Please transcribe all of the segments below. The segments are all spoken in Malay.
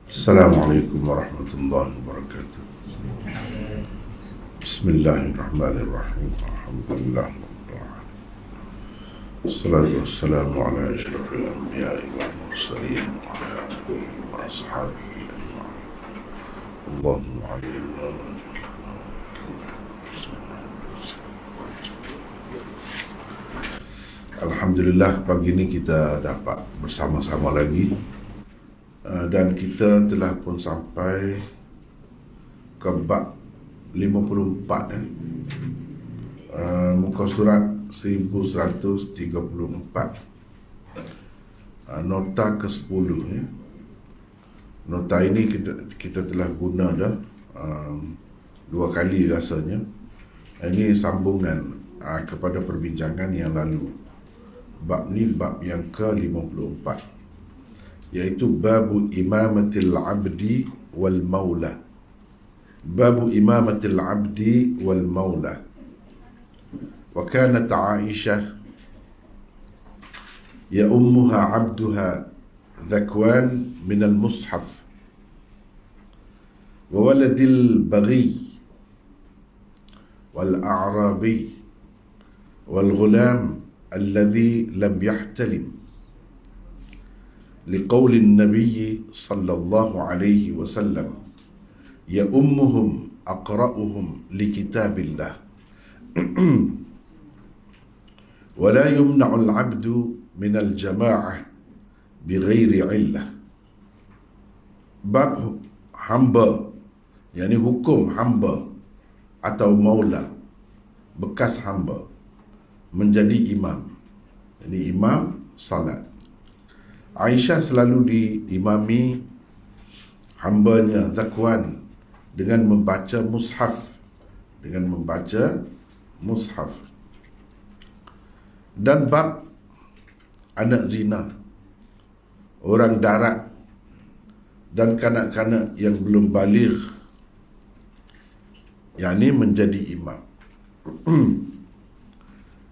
Assalamualaikum warahmatullahi wabarakatuh. Bismillahirrahmanirrahim. Alhamdulillah. Wassalatu wassalamu ala asyrafil anbiya'i wal mursalin wa ala alihi wa ashabihi ajma'in. Allahumma 'allimna ma jahilna. Alhamdulillah, pagi ini kita dapat bersama-sama lagi. Dan kita telah pun sampai ke bab 54 muka surat 1134, nota ke-10 ya. Nota ini kita telah guna dah dua kali rasanya. Ini sambungan kepada perbincangan yang lalu. Bab ni bab yang ke-54, yaitu babu imamatil abdi wal maula. Babu imamatil abdi wal maula. Wa kanat Aisyah ya ummuha abduha dhakwan min al mushaf wa waladil baghi wal a'rabi wal ghulam alladhi lam yahtalim, لقول النبي صلى الله عليه وسلم يؤمهم أقرأهم لكتاب الله ولا يمنع العبد من الجماعة بغير علة. Bab hamba, yakni hukum hamba atau maula, bekas hamba menjadi imam, yakni imam salat. Aisyah selalu diimami hambanya Zakwan dengan membaca mushaf, Dan bab anak zina, orang darat dan kanak-kanak yang belum baligh, yakni menjadi imam.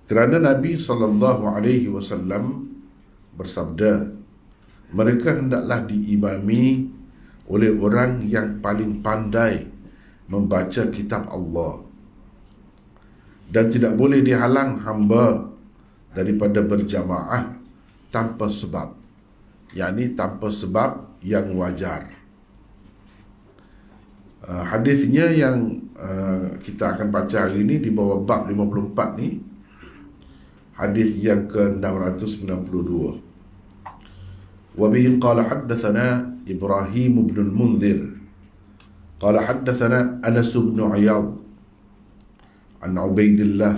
Kerana Nabi SAW bersabda, mereka hendaklah diimami oleh orang yang paling pandai membaca kitab Allah, dan tidak boleh dihalang hamba daripada berjamaah tanpa sebab, yakni tanpa sebab yang wajar. Hadisnya yang kita akan baca hari ini di bawah bab 54 ni, hadis yang ke-692. وبه قال حدثنا إبراهيم بن المنذر قال حدثنا أنس بن عياض عن عبيد الله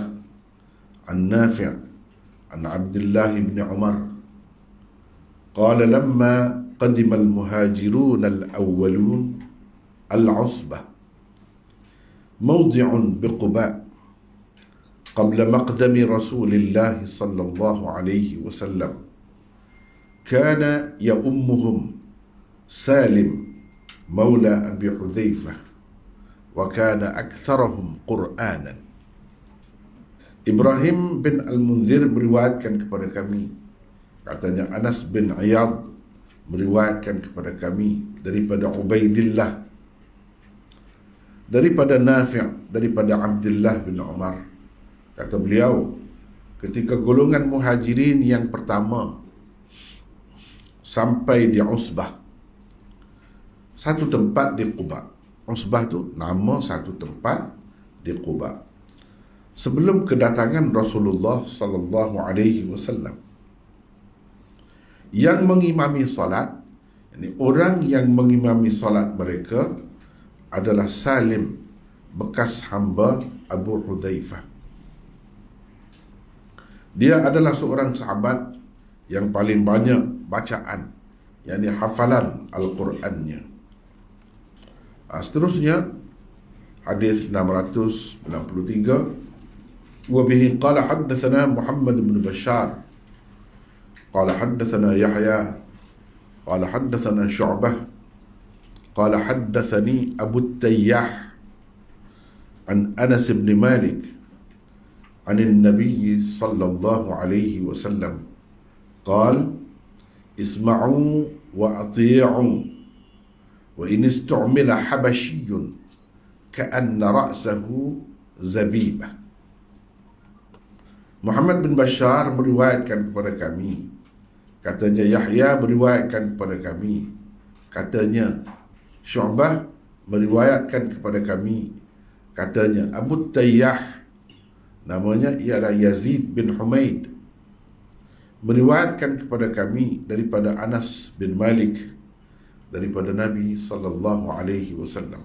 عن نافع عن عبد الله بن عمر قال لما قدم المهاجرون الأولون العصبة موضع بقباء قبل مقدم رسول الله صلى الله عليه وسلم كان يؤمهم سالم مولى أبي حذيفة وكان أكثرهم قرآنا. Ibrahim bin Al-Munzir meriwayatkan kepada kami, katanya Anas bin Iyad meriwayatkan kepada kami daripada Ubaidillah, daripada Nafi', daripada Abdullah bin Umar. Kata beliau, ketika golongan muhajirin yang pertama sampai di Usbah, satu tempat di Quba. Usbah tu nama satu tempat di Quba. Sebelum kedatangan Rasulullah sallallahu alaihi wasallam, yang mengimami salat, ini orang yang mengimami salat mereka adalah Salim, bekas hamba Abu Hudzaifah. Dia adalah seorang sahabat yang paling banyak bacaan, yakni hafalan Al-Qurannya. Seterusnya hadis 693. Wa bihi qala haddatsana Muhammad bin Bashar qala haddatsana Yahya qala haddatsana Syu'bah qala haddatsani Abu Tayyah an Anas bin Malik an an-nabiy sallallahu alaihi wasallam قال اسمعوا وأطيعوا Wa in istu'mila habasyiyun ka'anna ra'sahu zabibah. Muhammad bin Bashar meriwayatkan kepada kami, katanya Yahya meriwayatkan kepada kami, katanya Syu'bah meriwayatkan kepada kami, katanya Abu Tayyah, namanya ialah Yazid bin Humaid, meriwayatkan kepada kami daripada Anas bin Malik, daripada Nabi sallallahu alaihi wasallam.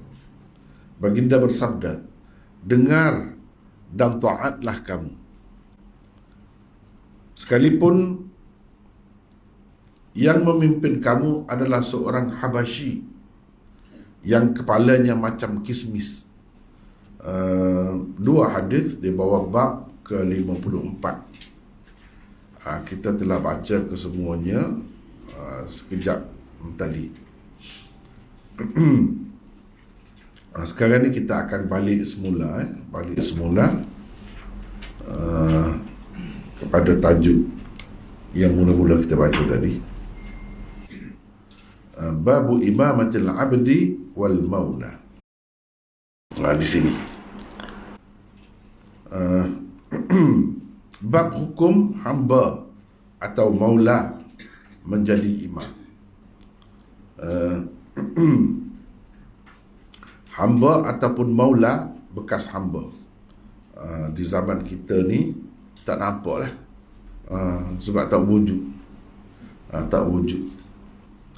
Baginda bersabda, dengar dan taatlah kamu, sekalipun yang memimpin kamu adalah seorang Habasyi yang kepalanya macam kismis. Dua hadis di bawah bab ke-54. Kita telah baca kesemuanya sekejap tadi. Sekarang ni kita akan balik semula kepada tajuk yang mula-mula kita baca tadi. Babu imamatil abdi wal maula. Di sini bab hukum hamba atau maula menjadi imam. Hamba ataupun maula, bekas hamba. Di zaman kita ni tak nampak lah, sebab tak wujud. Tak wujud.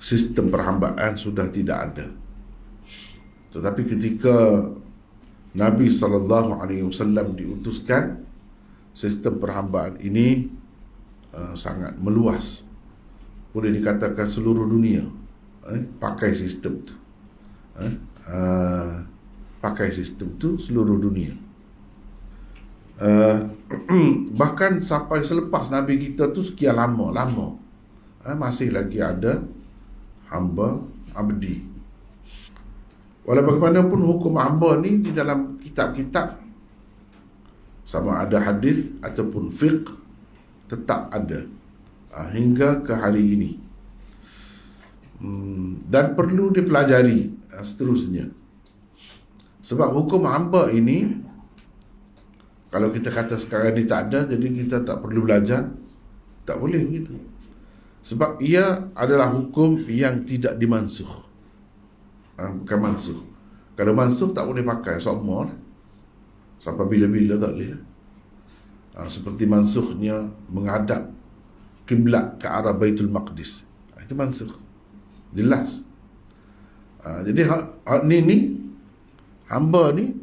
Sistem perhambaan sudah tidak ada. Tetapi ketika Nabi SAW diutuskan, sistem perhambaan ini sangat meluas. Boleh dikatakan seluruh dunia pakai sistem tu. Pakai sistem tu seluruh dunia. Bahkan sampai selepas Nabi kita tu sekian lama masih lagi ada hamba abdi. Walau bagaimanapun hukum hamba ni di dalam kitab-kitab, sama ada hadis ataupun fiqh, tetap ada hingga ke hari ini, dan perlu dipelajari seterusnya. Sebab hukum hamba ini, kalau kita kata sekarang ni tak ada, jadi kita tak perlu belajar, tak boleh begitu. Sebab ia adalah hukum yang tidak dimansuh. Bukan mansuh. Kalau mansuh tak boleh pakai semua, sampai bila-bila tak boleh. Seperti mansuhnya menghadap kiblat ke arah Baitul Maqdis, itu mansuh, jelas. Jadi ni hamba ni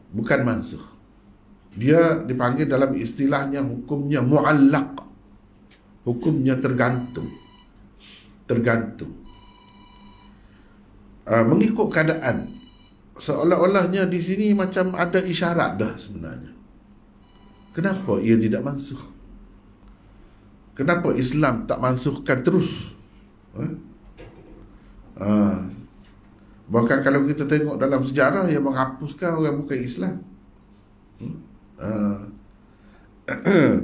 bukan mansuh. Dia dipanggil dalam istilahnya hukumnya mu'allaq, hukumnya tergantung. Mengikut keadaan, seolah-olahnya di sini macam ada isyarat dah sebenarnya. Kenapa ia tidak mansuh? Kenapa Islam tak mansuhkan terus? Bahkan kalau kita tengok dalam sejarah, yang menghapuskan orang bukan Islam.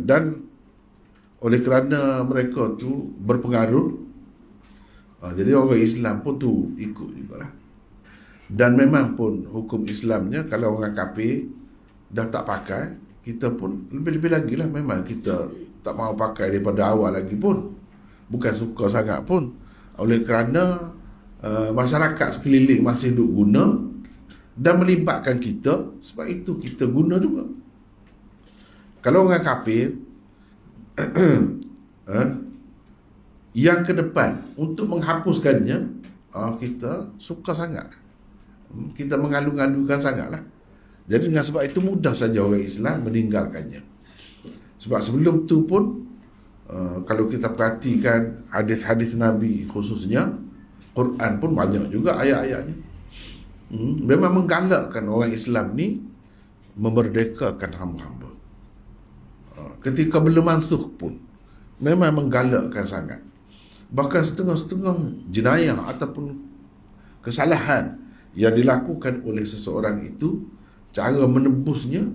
Dan oleh kerana mereka tu berpengaruh, jadi orang Islam pun tu ikut juga lah. Dan memang pun hukum Islamnya, kalau orang kafir dah tak pakai, kita pun lebih-lebih lagi lah. Memang kita tak mahu pakai daripada awal lagi pun, bukan suka sangat pun. Oleh kerana masyarakat sekeliling masih duk guna dan melibatkan kita, sebab itu kita guna juga. Kalau orang kafir yang ke depan untuk menghapuskannya, kita suka sangat, kita mengalu-alukan sangatlah. Jadi dengan sebab itu mudah saja orang Islam meninggalkannya. Sebab sebelum tu pun, kalau kita perhatikan hadis-hadis Nabi, khususnya Quran pun banyak juga ayat-ayatnya, memang menggalakkan orang Islam ni memerdekakan hamba-hamba. Ketika belum mansuh pun memang menggalakkan sangat. Bahkan setengah-setengah jenayah ataupun kesalahan yang dilakukan oleh seseorang itu, cara menebusnya,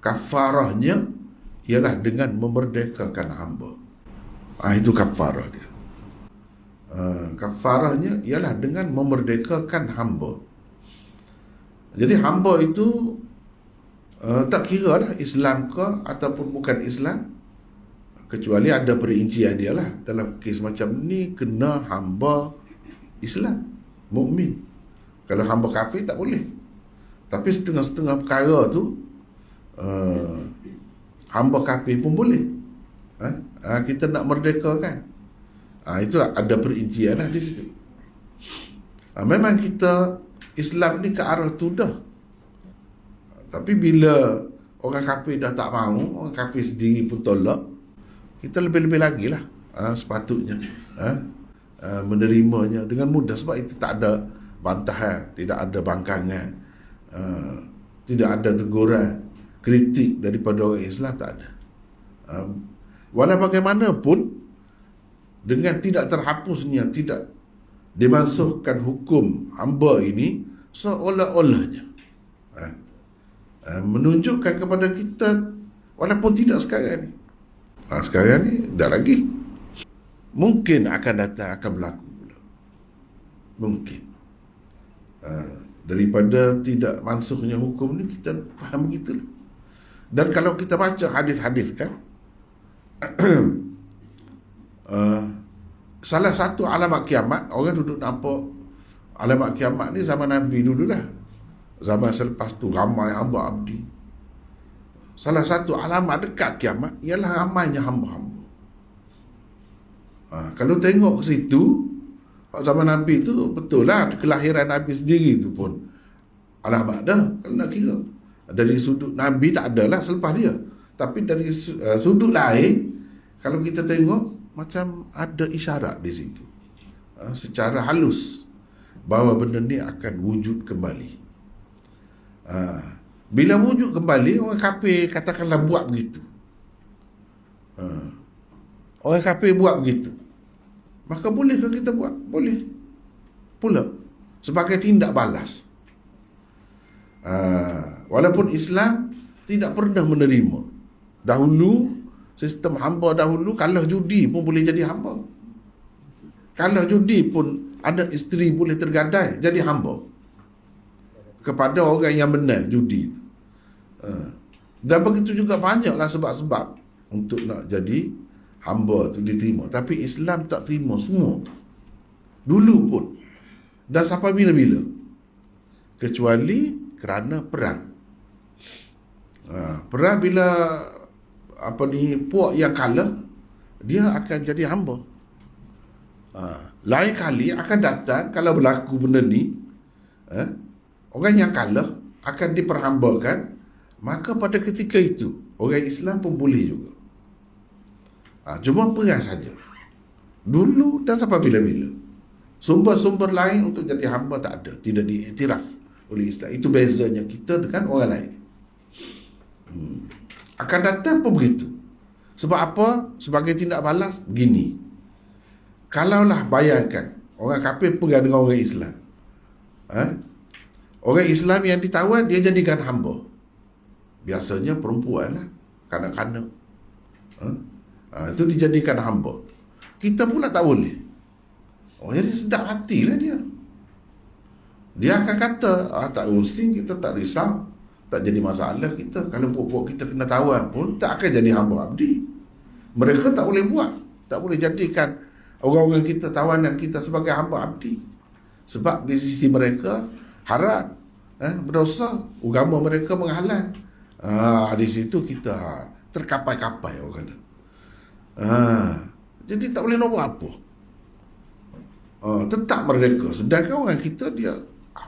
kafarahnya ialah dengan memerdekakan hamba. Itu kafarah dia. Kafarahnya ialah dengan memerdekakan hamba. Jadi hamba itu tak kira lah Islam ke ataupun bukan Islam, kecuali ada perincian dia lah. Dalam kes macam ni kena hamba Islam, mukmin. Kalau hamba kafir tak boleh. Tapi setengah-setengah perkara tu hamba kafir pun boleh. Kita nak merdekakan, itu ada perincian lah di situ. Memang kita Islam ni ke arah tu dah. Tapi bila orang kafir dah tak mahu, orang kafir sendiri pun tolak, kita lebih-lebih lagi lah sepatutnya menerimanya dengan mudah. Sebab itu tak ada bantahan, tidak ada bangkangan, tidak ada teguran, kritik daripada orang Islam, tak ada. Walau bagaimanapun, dengan tidak terhapusnya, tidak dimansuhkan hukum hamba ini, seolah-olahnya menunjukkan kepada kita, walaupun tidak sekarang ni, sekarang ni dah lagi, mungkin akan datang, akan berlaku pula. Mungkin daripada tidak mansuhnya hukum ni, kita faham begitulah. Dan kalau kita baca hadis-hadis kan, salah satu alamat kiamat, orang duduk nampak alamat kiamat ni zaman Nabi dulu dah. Zaman selepas tu ramai hamba abdi. Salah satu alamat dekat kiamat ialah ramainya hamba-hamba. Kalau tengok ke situ, zaman Nabi tu betul lah, kelahiran Nabi sendiri tu pun alamat dah. Kalau nak kira dari sudut Nabi tak adalah selepas dia, tapi dari sudut lain, kalau kita tengok macam ada isyarat di situ, secara halus, bahawa benda ni akan wujud kembali. Bila wujud kembali, orang kafir katakanlah buat begitu, orang kafir buat begitu, maka bolehkah kita buat? Boleh pula, sebagai tindak balas. Walaupun Islam tidak pernah menerima. Dahulu, sistem hamba dahulu, kalah judi pun boleh jadi hamba. Kalah judi pun anak isteri boleh tergadai jadi hamba kepada orang yang benar judi. Dan begitu juga banyaklah sebab-sebab untuk nak jadi hamba tu diterima. Tapi Islam tak terima semua, dulu pun dan sampai bila-bila, kecuali kerana perang. Perang, bila puak yang kalah, dia akan jadi hamba. Lain kali akan datang, kalau berlaku benda ni, orang yang kalah akan diperhambakan, maka pada ketika itu orang Islam pun boleh juga. Cuma perang saja dulu dan sampai bila-bila. Sumber-sumber lain untuk jadi hamba tak ada, tidak diiktiraf oleh Islam. Itu bezanya kita dengan orang lain. Akan datang pun begitu. Sebab apa? Sebagai tindak balas begini. Kalaulah bayangkan orang kafir perang dengan orang Islam, orang Islam yang ditawan dia jadikan hamba, biasanya perempuan lah, kanak-kanak, itu dijadikan hamba. Kita pula tak boleh. Jadi sedap hatilah dia. Dia akan kata, tak pusing, kita tak risau, tak jadi masalah kita. Kalau puak-puak kita kena tawan pun, tak akan jadi hamba abdi. Mereka tak boleh buat, tak boleh jadikan orang-orang kita, tawanan kita sebagai hamba abdi. Sebab di sisi mereka haram, berdosa, agama mereka menghalang. Di situ kita terkapai-kapai, orang kata. Jadi tak boleh nak buat apa. Tetap merdeka. Sedangkan orang kita dia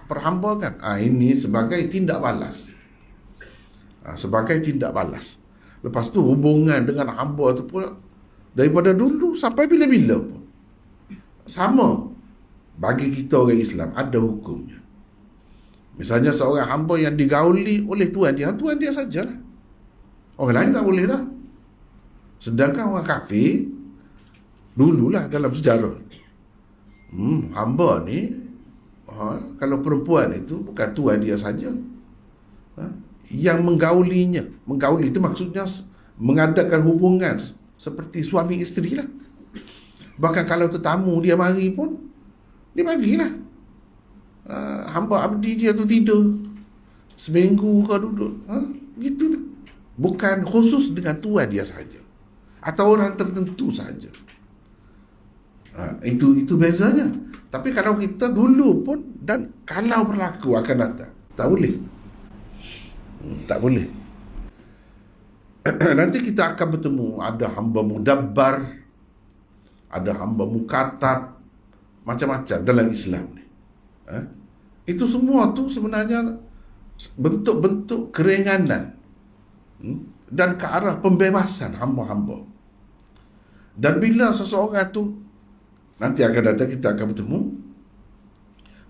perhambakan. Ini sebagai tindak balas. Sebagai tindak balas. Lepas tu hubungan dengan hamba tu pula daripada dulu sampai bila-bila pun sama. Bagi kita orang Islam ada hukumnya. Misalnya seorang hamba yang digauli oleh tuan dia sajalah. Orang lain tak boleh dah. Sedangkan orang kafir dululah dalam sejarah, hamba ni, kalau perempuan itu bukan tuan dia saja, yang menggaulinya. Menggauli itu maksudnya mengadakan hubungan seperti suami isteri lah. Bahkan kalau tetamu dia mari pun, dia bagilah. Hamba abdi dia tu tidur seminggu ke duduk. Gitu lah. Bukan khusus dengan tuan dia saja, atau orang tertentu saja. Itu bezanya. Tapi kalau kita dulu pun, dan kalau berlaku akan datang, tak boleh. Tak boleh. Nanti kita akan bertemu, ada hamba mudabbar, ada hamba mukatab, macam-macam dalam Islam ni. Itu semua tu sebenarnya bentuk-bentuk keringanan dan ke arah pembebasan hamba-hamba. Dan bila seseorang tu, nanti akan datang kita akan bertemu,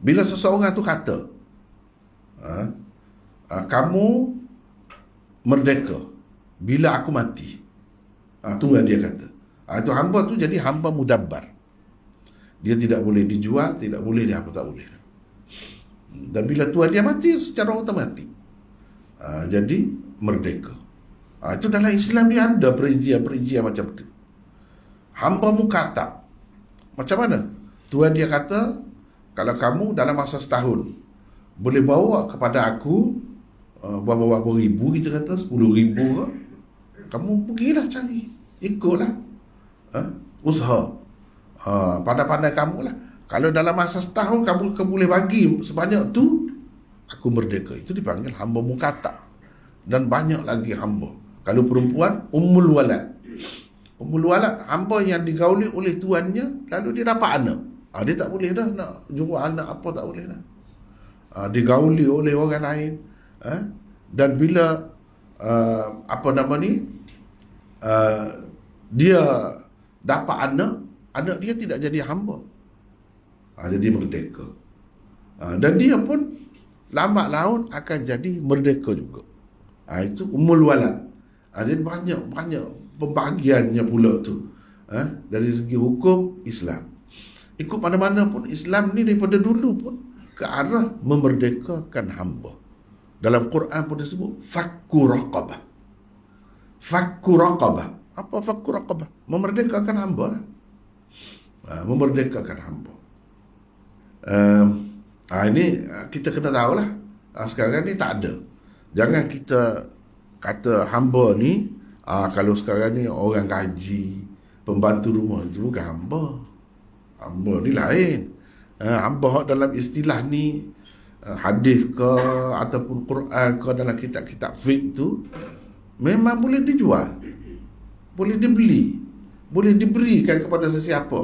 bila seseorang tu kata, kamu merdeka bila aku mati, tu yang dia kata, itu hamba tu jadi hamba mudabbar. Dia tidak boleh dijual, tidak boleh dia apa, tak boleh. Dan bila tuan dia mati secara otomatik, jadi merdeka. Itu dalam Islam dia ada perincian-perincian macam tu. Hamba mukatab, macam mana? Tuan dia kata, kalau kamu dalam masa setahun boleh bawa kepada aku berapa ribu, kita kata 10,000 ke, kamu pergilah cari, ikutlah, usaha, pandai-pandai kamu lah. Kalau dalam masa setahun kamu boleh bagi sebanyak tu, aku merdeka. Itu dipanggil hamba mukatab. Dan banyak lagi hamba. Kalau perempuan, ummul walad. Ummul walad, hamba yang digauli oleh tuannya, lalu dia dapat anak. Dia tak boleh dah nak jual anak apa, tak boleh dah. Digauli oleh orang lain. Dan bila dia dapat anak dia tidak jadi hamba, jadi merdeka. Dan dia pun lambat laun akan jadi merdeka juga. Itu ummul walad. Jadi banyak pembahagiannya pula tu, dari segi hukum Islam. Ikut mana-mana pun, Islam ni daripada dulu pun ke arah memerdekakan hamba. Dalam Quran pun disebut fakku raqabah. Fakku raqabah. Apa fakku raqabah? Memerdekakan hamba lah. Memerdekakan hamba. Ini kita kena tahulah. Sekarang ni tak ada. Jangan kita kata hamba ni, kalau sekarang ni orang gaji, pembantu rumah, itu bukan hamba. Hamba ni lain. Hamba dalam istilah ni, hadis ke ataupun Quran ke, dalam kitab-kitab fiqh tu, memang boleh dijual, boleh dibeli, boleh diberikan kepada sesiapa,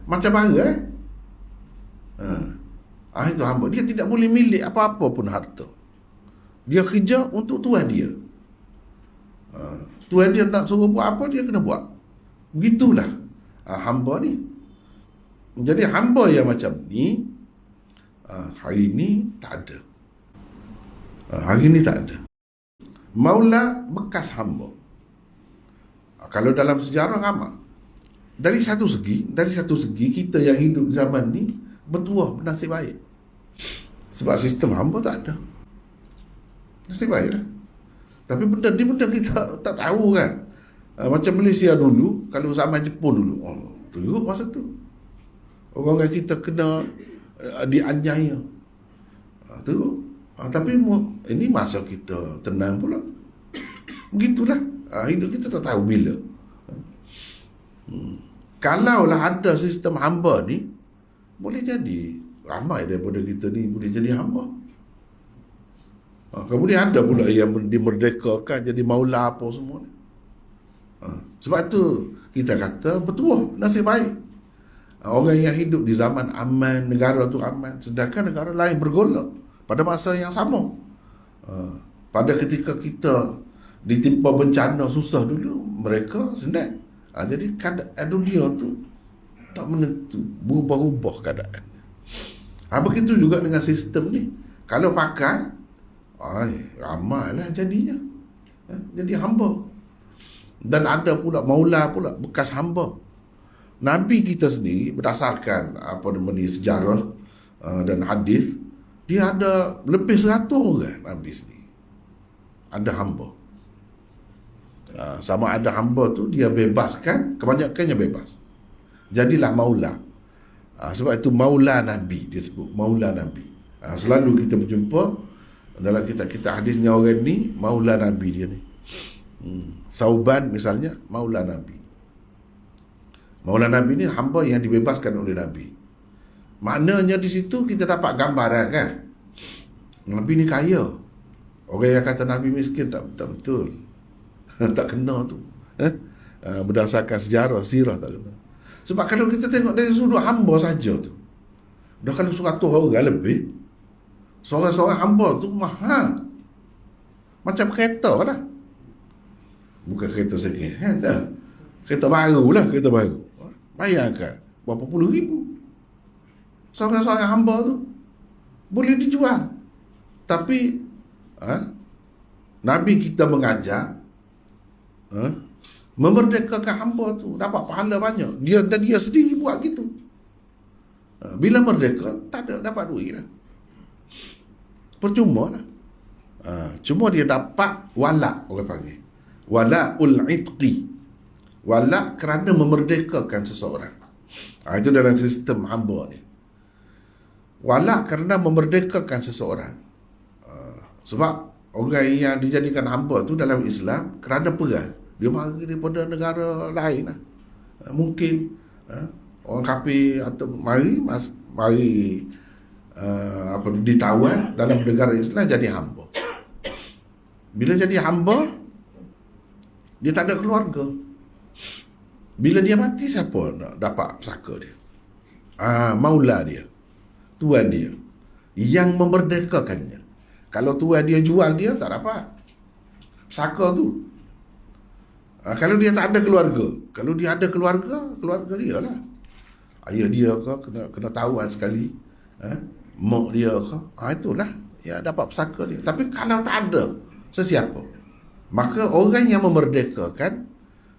macam mana. Itu hamba. Dia tidak boleh milik apa-apa pun harta. Dia kerja untuk tuan dia. Tuan dia nak suruh buat apa, dia kena buat. Begitulah hamba ni. Jadi hamba yang macam ni, hari ni tak ada. Hari ni tak ada. Maula bekas hamba. Kalau dalam sejarah ramai. Dari satu segi kita yang hidup zaman ni bertuah bernasib baik. Sebab sistem hamba tak ada. Nasib baiklah. Tapi benda kita tak tahu kan. Macam Malaysia dulu, kalau zaman Jepun dulu, teruk masa tu. Orang kita kena dianiaya. Teruk. Tapi ini masa kita tenang pula. Begitulah. Hidup kita tak tahu bila. Kalaulah ada sistem hamba ni, boleh jadi ramai daripada kita ni boleh jadi hamba. Kemudian ada pula yang dimerdekakan jadi maula apa semua ni. Sebab tu kita kata bertuah nasib baik. Orang yang hidup di zaman aman, negara tu aman, sedangkan negara lain bergolak pada masa yang sama. Pada ketika kita ditimpa bencana susah dulu, mereka senang. Jadi keadaan dunia tu tak menentu, berubah-ubah keadaan. Begitu juga dengan sistem ni. Kalau pakai, ramailah jadinya. Jadi hamba. Dan ada pula maula pula, bekas hamba. Nabi kita sendiri berdasarkan sejarah dan hadis, dia ada lebih 100 orang Nabi sendiri. Ada hamba. Sama ada hamba tu dia bebaskan, kebanyakannya bebas. jadilah maula. Sebab itu maula Nabi, dia sebut maula Nabi. Selalu kita berjumpa dalam kitab-kitab hadisnya orang ni maula Nabi dia ni. Sauban misalnya maula Nabi. Maula Nabi ni hamba yang dibebaskan oleh Nabi. Maknanya di situ kita dapat gambaran kan, Nabi ni kaya. Orang yang kata Nabi miskin tak betul. Tak kena tu. Berdasarkan sejarah, sirah tak kena. Sebab kalau kita tengok dari sudut hamba saja tu, dah kalau 100 orang lebih, seorang-seorang hamba tu mahal. Macam kereta lah. Bukan kereta second hand dah. Kereta baru lah, kereta baru. Bayangkan, berapa puluh ribu. Seorang-seorang hamba tu boleh dijual. Tapi Nabi kita mengajar memerdekakan hamba tu, dapat pahala banyak. Dia sendiri buat gitu. Bila merdeka, tak ada dapat duit lah. Percuma lah. Cuma dia dapat walak, orang panggil wala'ul itqi. Walak kerana memerdekakan seseorang. Itu dalam sistem hamba ni. Walak kerana memerdekakan seseorang. Sebab orang yang dijadikan hamba tu dalam Islam kerana perang, dia mari daripada negara lain lah. Mungkin orang kafir atau mari ditawan dalam negara Islam jadi hamba. Bila jadi hamba, dia tak ada keluarga. Bila dia mati, siapa nak dapat pusaka dia? Maula dia, tuan dia yang memerdekakannya. Kalau tuan dia jual dia, tak dapat pusaka tu. Kalau dia tak ada keluarga, kalau dia ada keluarga dia lah. Ayah dia ke kena tawan sekali, mak dia ke, itulah ya dapat pusaka dia. Tapi kalau tak ada sesiapa, maka orang yang memerdekakan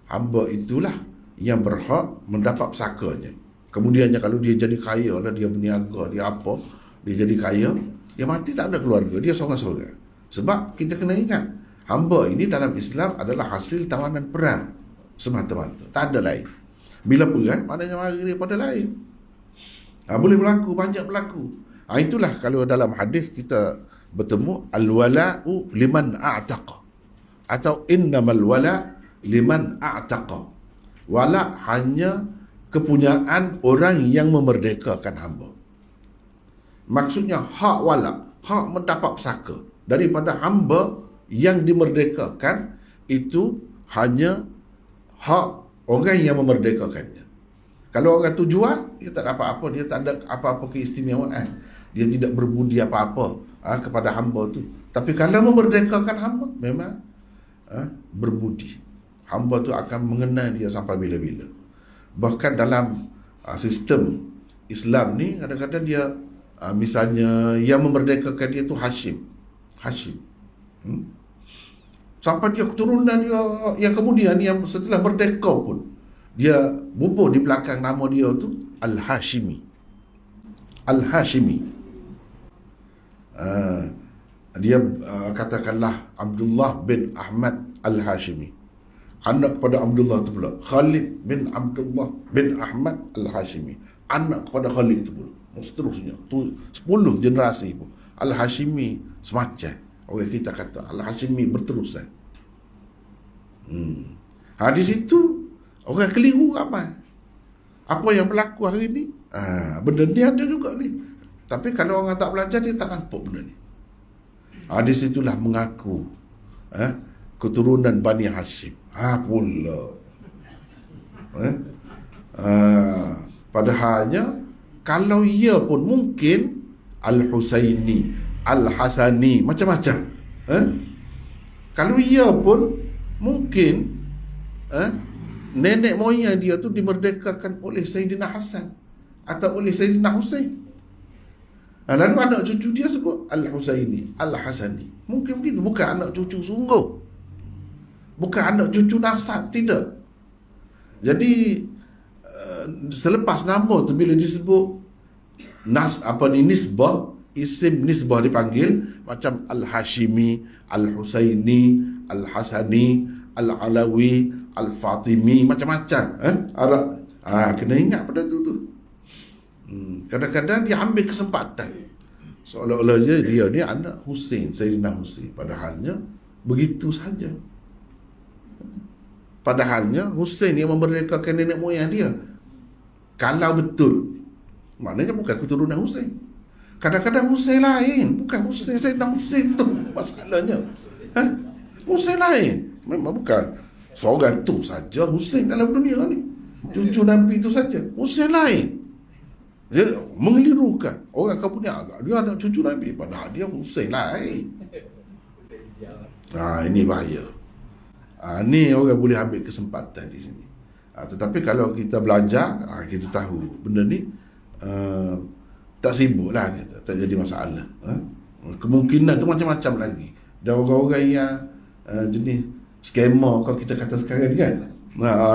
hamba itulah yang berhak mendapat pusakanya. Kemudiannya kalau dia jadi kaya lah, dia berniaga, dia apa, dia jadi kaya, dia mati tak ada keluarga, dia seorang-seorang. Sebab kita kena ingat, hamba ini dalam Islam adalah hasil tawanan perang semata-mata, tak ada lain. Bila perang, maknanya mari daripada lain. Boleh berlaku, banyak berlaku. Itulah kalau dalam hadis kita bertemu al-wala'u liman a'taqa, atau innamal wala' liman a'taqa. Wala' hanya kepunyaan orang yang memerdekakan hamba. Maksudnya hak wala', hak mendapat pusaka daripada hamba yang dimerdekakan, itu hanya hak orang yang memerdekakannya. Kalau orang tu jual, dia tak dapat apa, dia tak ada apa-apa keistimewaan, dia tidak berbudi apa-apa kepada hamba tu. Tapi kalau memerdekakan hamba, memang berbudi. Hamba tu akan mengenal dia sampai bila-bila. Bahkan dalam sistem Islam ni, kadang-kadang dia misalnya yang memerdekakan dia tu Hashim. Sampai dia keturunan dia yang kemudian, yang setelah merdeka pun, dia bubuh di belakang nama dia tu Al-Hashimi. Dia katakanlah Abdullah bin Ahmad Al-Hashimi, anak kepada Abdullah tu pula Khalid bin Abdullah bin Ahmad Al-Hashimi, anak kepada Khalid tu pula, seterusnya tu 10 generasi pun Al-Hashimi semacam. Orang kita kata Al-Hashimi berterusan. Di situ orang keliru ramai. Apa yang berlaku hari ni, benda ni ada juga ni. Tapi kalau orang tak belajar, dia tak nampak benda ni. Di situlah mengaku keturunan Bani Hashim. Pula. Padahalnya kalau ia pun mungkin Al-Husaini, Al-Hasani, macam-macam. Kalau ia pun mungkin nenek moyang dia tu dimerdekakan oleh Sayyidina Hasan atau oleh Sayyidina Husain. Lalu anak cucu dia sebut Al-Husaini, Al-Hasani. Mungkin begitu, bukan anak cucu sungguh, bukan anak cucu nasab, tidak. Jadi selepas nama tu bila disebut nisbah, isim nisbah dipanggil, macam Al-Hashimi, Al-Husaini, Al-Hasani, Al-Alawi, Al-Fatimi, macam-macam. Kena ingat pada tu. Kadang-kadang dia ambil kesempatan seolah-olah dia ni anak Hussein, Sayyidina Hussein. Padahalnya begitu saja. Padahalnya Hussein yang memerdekakan nenek moyang dia. Kalau betul, maknanya bukan keturunan Hussein. Kadang-kadang Hussein lain, bukan Hussein, Sayyidina Hussein tu masalahnya. Hussein lain. Memang bukan seorang tu saja Hussein dalam dunia ni. Cucu Nabi tu saja. Hussein lain. Dia mengelirukan. Orang akan punya agak dia anak cucu Nabi, padahal dia Hussein lain. Ini bahaya. Ni orang boleh ambil kesempatan di sini. Tetapi kalau kita belajar, kita tahu benda ni tak sibuk lah, tak jadi masalah. Kemungkinan tu macam-macam lagi. Dan orang-orang yang jenis scammer, kalau kita kata sekarang ni kan,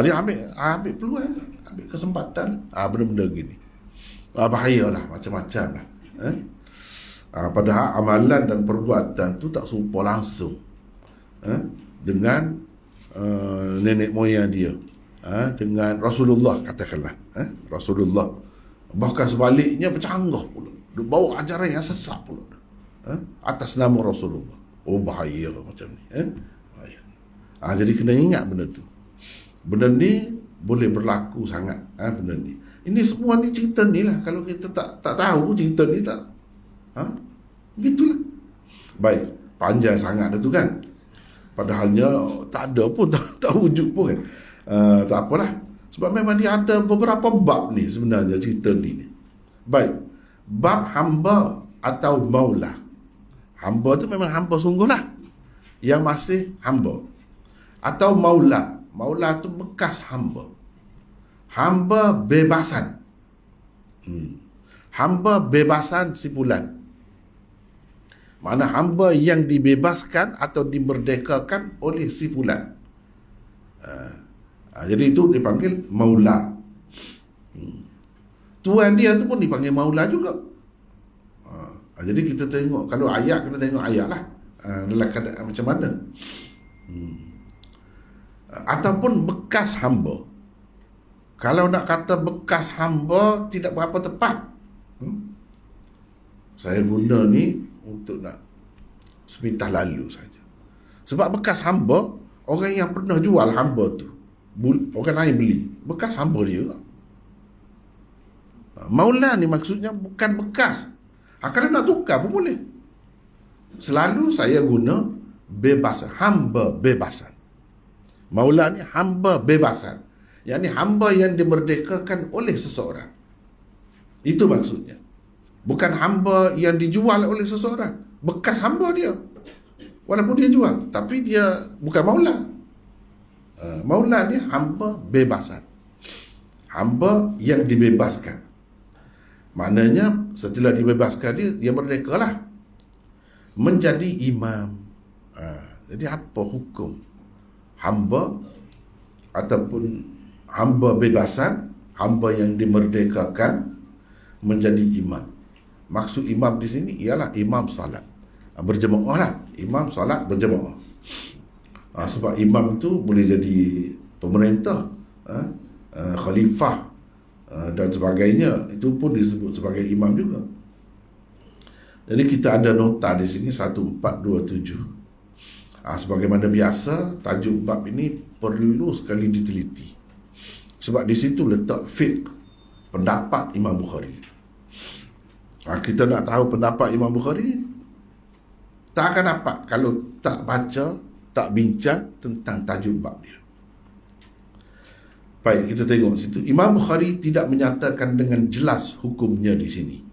dia ambil peluang, ambil kesempatan, benda-benda gini. Bahayalah, macam-macam lah. Padahal amalan dan perbuatan tu tak serupa langsung dengan nenek moyang dia, dengan Rasulullah, katakanlah Rasulullah. Bahkan sebaliknya bercanggah pula, dia bawa ajaran yang sesat pula atas nama Rasulullah. Bahaya macam ni. Bahaya. Jadi kena ingat benda tu. Benda ni boleh berlaku sangat. Benda ni. Ini semua ni cerita ni lah. Kalau kita tak tahu cerita ni tak. Begitulah. Baik. Panjang sangat dah tu kan. Padahalnya tak ada pun, tak wujud pun kan. Tak apalah. Sebab memang dia ada beberapa bab ni sebenarnya cerita ni. Baik. Bab hamba atau maula. Hamba tu memang hamba sungguh lah. Yang masih hamba. Atau maula. Maula tu bekas hamba. Hamba bebasan. Hamba bebasan si fulan. Mana hamba yang dibebaskan atau dimerdekakan oleh si fulan. Jadi itu dipanggil maula. Tuan dia tu pun dipanggil maula juga. Jadi kita tengok, kalau ayat kena tengok ayat lah, dalam keadaan macam mana. Ataupun bekas hamba. Kalau nak kata bekas hamba tidak berapa tepat. Saya guna ni untuk nak sepintah lalu saja. Sebab bekas hamba, orang yang pernah jual hamba tu, orang lain beli, bekas hamba dia. Maula ni maksudnya bukan bekas. Kalau nak tukar pun boleh. Selalu saya guna bebasan, hamba bebasan. Maula ni hamba bebasan. Yang ni hamba yang dimerdekakan oleh seseorang. Itu maksudnya. Bukan hamba yang dijual oleh seseorang. Bekas hamba dia. Walaupun dia jual, tapi dia bukan maula. Maula ni hamba bebasan. Hamba yang dibebaskan. Maknanya setelah dibebaskan dia merdeka lah. Menjadi imam. Jadi apa hukum hamba ataupun hamba bebasan, hamba yang dimerdekakan menjadi imam? Maksud imam di sini ialah imam salat berjemaah lah. Imam salat berjemaah. Sebab imam itu boleh jadi pemerintah, khalifah dan sebagainya. Itu pun disebut sebagai imam juga. Jadi kita ada nota di sini 1427. Sebagaimana biasa, tajuk bab ini perlu sekali diteliti. Sebab di situ letak fiqh, pendapat Imam Bukhari. Kita nak tahu pendapat Imam Bukhari, tak akan dapat kalau tak baca, tak bincang tentang tajuk bab dia. Baik, kita tengok situ. Imam Bukhari tidak menyatakan dengan jelas hukumnya di sini.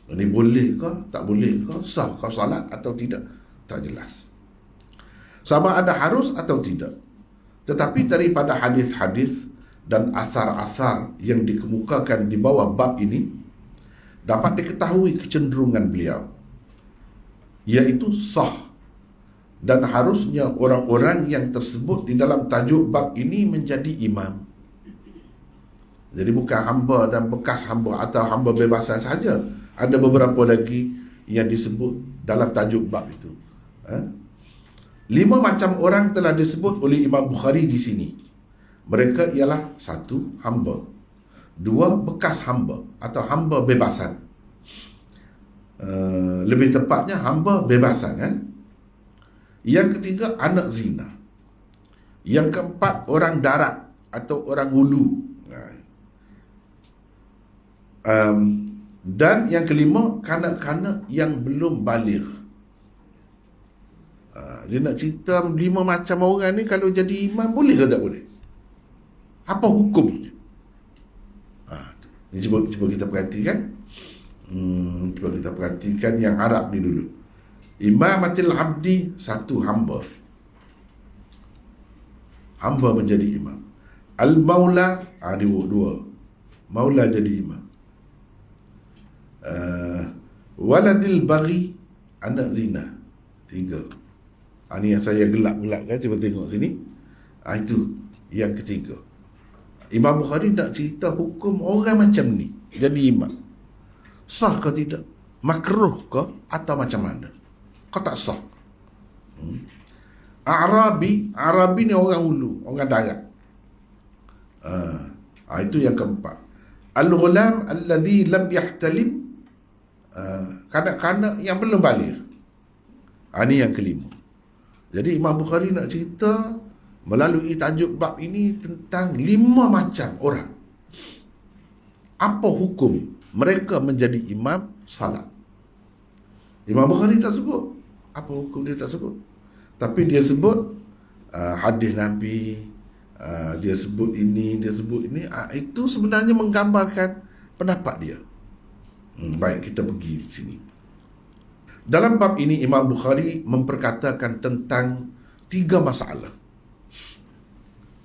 Ini boleh ke, tak boleh ke, sah ke salat atau tidak, tak jelas. Sama ada harus atau tidak. Tetapi daripada hadis-hadis dan asar-asar yang dikemukakan di bawah bab ini, dapat diketahui kecenderungan beliau, iaitu sah dan harusnya orang-orang yang tersebut di dalam tajuk bab ini menjadi imam. Jadi bukan hamba dan bekas hamba atau hamba bebasan saja. Ada beberapa lagi yang disebut dalam tajuk bab itu. 5 macam orang telah disebut oleh Imam Bukhari di sini. Mereka ialah satu, hamba. Dua, bekas hamba atau hamba bebasan. Lebih tepatnya hamba bebasan. Yang ketiga, anak zina. Yang keempat, orang darat atau orang hulu. Dan yang kelima, kanak-kanak yang belum baligh. Dia nak cerita 5 macam orang ni kalau jadi imam boleh ke tak boleh? Apa hukumnya? Ni cuba kita perhatikan. Cuba kita perhatikan yang Arab ni dulu. Imamatil abdi, satu, hamba. Hamba menjadi imam. Al-maula, dua. Maula jadi imam. Waladil baghi, anak zina, 3. Ini yang saya gelap-gelap kan, cuba tengok sini. Itu yang ketiga. Imam Bukhari nak cerita hukum orang macam ni jadi imam. Sah ke tidak? Makruh ke? Atau macam mana? Kau tak sah. Arabi ni orang hulu, orang darat. Itu yang keempat. Al-ghulam alladhi lam yahtalim, kanak-kanak yang belum baligh. Ini yang kelima. Jadi Imam Bukhari nak cerita melalui tajuk bab ini tentang 5 macam orang. Apa hukum mereka menjadi imam salat? Imam Bukhari tak sebut apa hukum, dia tak sebut. Tapi dia sebut hadis Nabi, dia sebut ini, dia sebut ini. Itu sebenarnya menggambarkan pendapat dia. Baik, kita pergi di sini. Dalam bab ini Imam Bukhari memperkatakan tentang 3 masalah.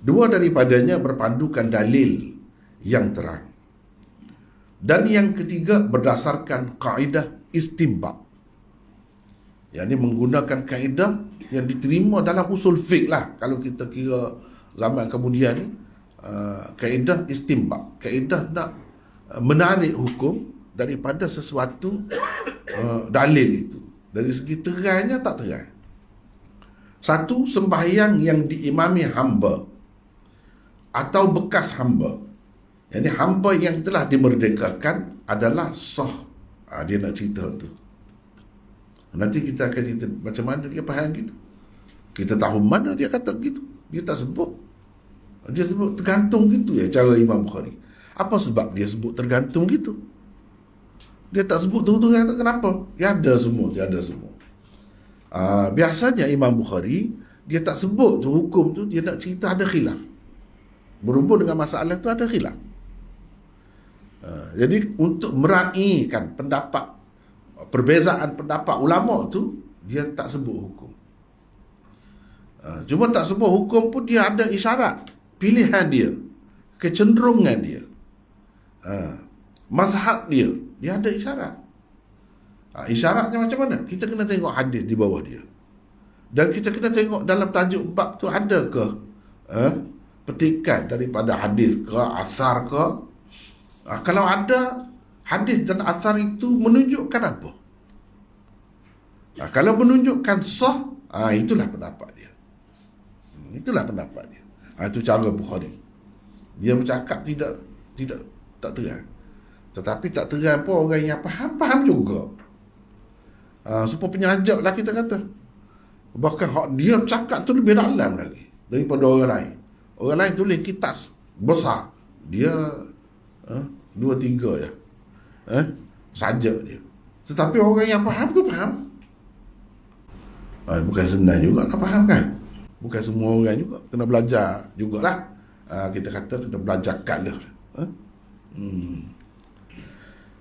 2 daripadanya berpandukan dalil yang terang. Dan yang ketiga berdasarkan kaedah istinbat. Yang ini menggunakan kaedah yang diterima dalam usul fiqh lah. Kalau kita kira zaman kemudian ni, kaedah istinbat. Kaedah nak menarik hukum daripada sesuatu dalil itu. Dari segi terangnya tak terang. 1, sembahyang yang diimami hamba atau bekas hamba. Yang ini hamba yang telah dimerdekakan adalah sah. Dia nak cerita tu. Nanti kita akan cerita macam mana dia faham gitu. Kita tahu mana dia kata gitu. Dia tak sebut. Dia sebut tergantung gitu ya cara Imam Bukhari. Apa sebab dia sebut tergantung gitu? Dia tak sebut terus-terus kenapa? Dia ada semua, dia ada semua. Biasanya Imam Bukhari dia tak sebut tu hukum tu, dia nak cerita ada khilaf. Berhubung dengan masalah tu ada khilaf. Jadi untuk meraihkan pendapat, perbezaan pendapat ulama tu, dia tak sebut hukum. Cuma tak sebut hukum pun dia ada isyarat pilihan dia, kecenderungan dia, mazhab dia ada isyarat. Isyaratnya macam mana? Kita kena tengok hadis di bawah dia. Dan kita kena tengok dalam tajuk bab tu ada ke petikan daripada hadis ke, asar ke. Kalau ada hadis dan asar itu menunjukkan apa? Kalau menunjukkan sah, itulah pendapat dia. Itulah pendapat dia. Itu cara Bukhari. Dia bercakap tak terang. Tetapi tak terang pun orang yang faham juga. Supaya penyajak lah kita kata. Bahkan hak dia cakap tu lebih dalam lagi daripada orang lain. Orang lain tulis kitab besar, dia 2-3 je saja dia. Tetapi orang yang faham tu faham. Bukan senang juga nak faham kan. Bukan semua orang juga. Kena belajar jugalah. Kita kata kena belajar kat lah.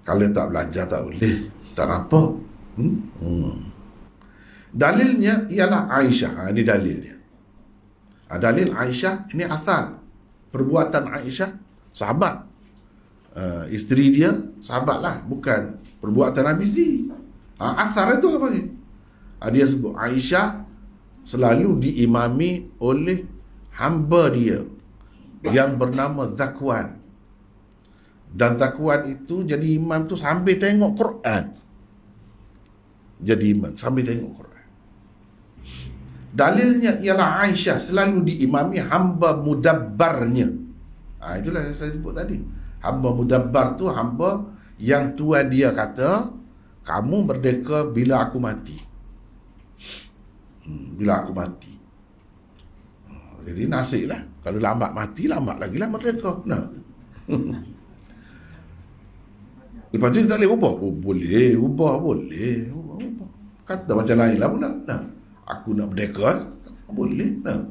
Kalau tak belajar tak boleh, tak nampak. Dalilnya ialah Aisyah. Ini dalilnya. Dalil Aisyah ini asal perbuatan Aisyah sahabat. Isteri dia sahabat lah, bukan perbuatan Nabi sendiri. Asal itu apa ni? Dia sebut Aisyah selalu diimami oleh hamba dia yang bernama Zakwan. Dan Zakwan itu jadi imam tu sambil tengok Quran. Jadi imam sambil tengok Quran. Dalilnya ialah Aisyah selalu diimami hamba mudabbarnya. Itulah yang saya sebut tadi. Hamba mudabbar tu hamba yang tuan dia kata, kamu merdeka bila aku mati. Bila aku mati. Jadi nasib lah. Kalau lambat mati, lambat lagi lah merdeka. Nah. Lepas tu dia tak boleh ubah. Boleh ubah, boleh ubah. Kata macam lain lah pula. Nah. Aku nak merdeka, boleh. Nah.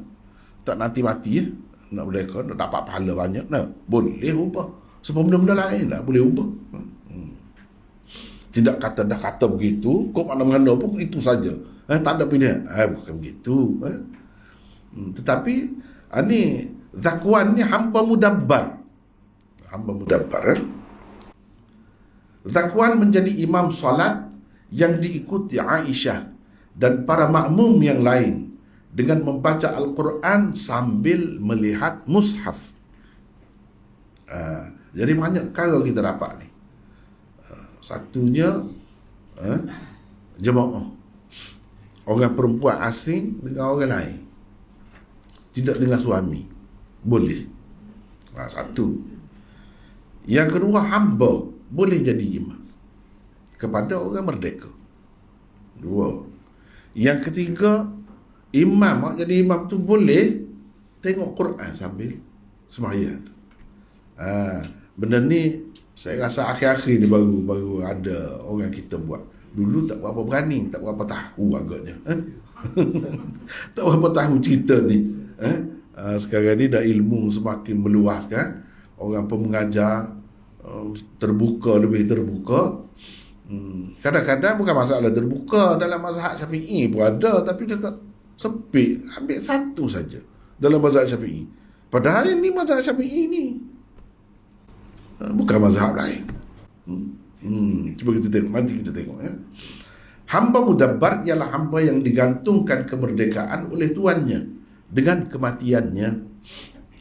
Tak nanti mati, nak merdeka, nak dapat pahala banyak. Nah. Boleh ubah. Sebab benda-benda lain lah boleh ubah. Tidak kata dah kata begitu, kok mana-mana pun itu saja. Tak ada pilihan. Bukan begitu. Tetapi ni Zakwan ni hamba mudabbar. Hamba mudabbar. Zakwan menjadi imam solat yang diikuti Aisyah dan para makmum yang lain dengan membaca Al-Quran sambil melihat mushaf. Jadi banyak perkara kita dapat ni. Satunya jemaah orang perempuan asing dengan orang lain, tidak dengan suami, boleh. Satu. Yang kedua, hamba boleh jadi imam kepada orang merdeka. Dua. Yang ketiga, imam jadi imam tu boleh tengok Quran sambil sembahyang. Benda ni saya rasa akhir-akhir ni baru ada orang kita buat. Dulu tak berapa berani, tak berapa tahu agaknya. Tak berapa tahu cerita ni. Sekarang ni dah ilmu semakin meluas kan. Orang pun mengajar terbuka, lebih terbuka. Kadang-kadang bukan masalah terbuka. Dalam mazhab Syafi'i pun ada, tapi dia tak sempit. Ambil satu saja dalam mazhab Syafi'i. Padahal ini mazhab Syafi'i ni, bukan mazhab lain. Cuba kita tengok, nanti kita tengok ya. Hamba mudabbar ialah hamba yang digantungkan kemerdekaan oleh tuannya dengan kematiannya.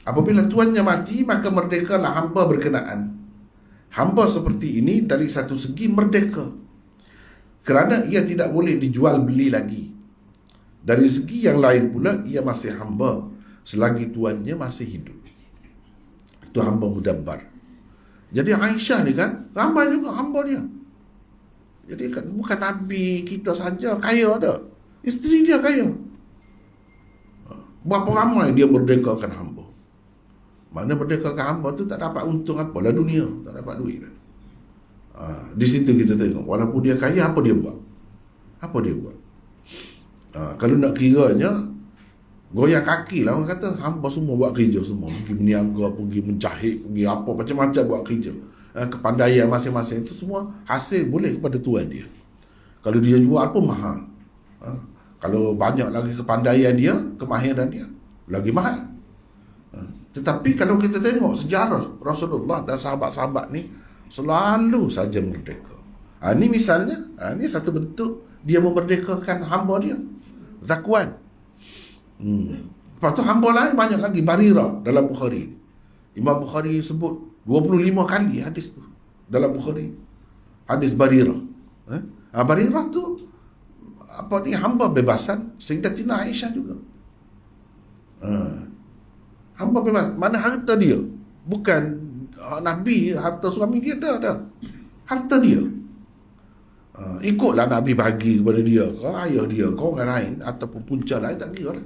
Apabila tuannya mati, maka merdekalah hamba berkenaan. Hamba seperti ini dari satu segi merdeka, kerana ia tidak boleh dijual beli lagi. Dari segi yang lain pula, ia masih hamba selagi tuannya masih hidup. Itu hamba mudabbar. Jadi Aisyah ni kan, ramai juga hamba dia. Jadi kan bukan Nabi kita saja kaya dah, isteri dia kaya. Berapa ramai dia merdekakan hamba. Mana merdekakan hamba tu tak dapat untung apalah dunia, tak dapat duit kan. Di situ kita tengok, walaupun dia kaya, apa dia buat? Apa dia buat? Kalau nak kiranya, goyang kaki lah orang kata, hamba semua buat kerja semua. Pergi meniaga, pergi menjahit, pergi apa, macam-macam buat kerja. Kepandaian masing-masing itu semua hasil boleh kepada tuan dia. Kalau dia jual pun mahal. Kalau banyak lagi kepandaian dia, kemahiran dia, lagi mahal. Tetapi kalau kita tengok sejarah Rasulullah dan sahabat-sahabat ni, selalu saja merdeka. Ni misalnya, ni satu bentuk dia memerdekakan hamba dia, Zakwan. Lepas tu hamba lain banyak lagi. Barirah dalam Bukhari, Imam Bukhari sebut 25 kali hadis tu dalam Bukhari, hadis Barirah. Barirah tu hamba bebasan Sayyidatina Aisyah juga. Hamba bebas, mana harta dia, bukan Nabi, harta suami dia dah harta dia. Ikutlah Nabi bagi kepada dia ke ayah dia ke orang lain ataupun punca lain, tak kira lah.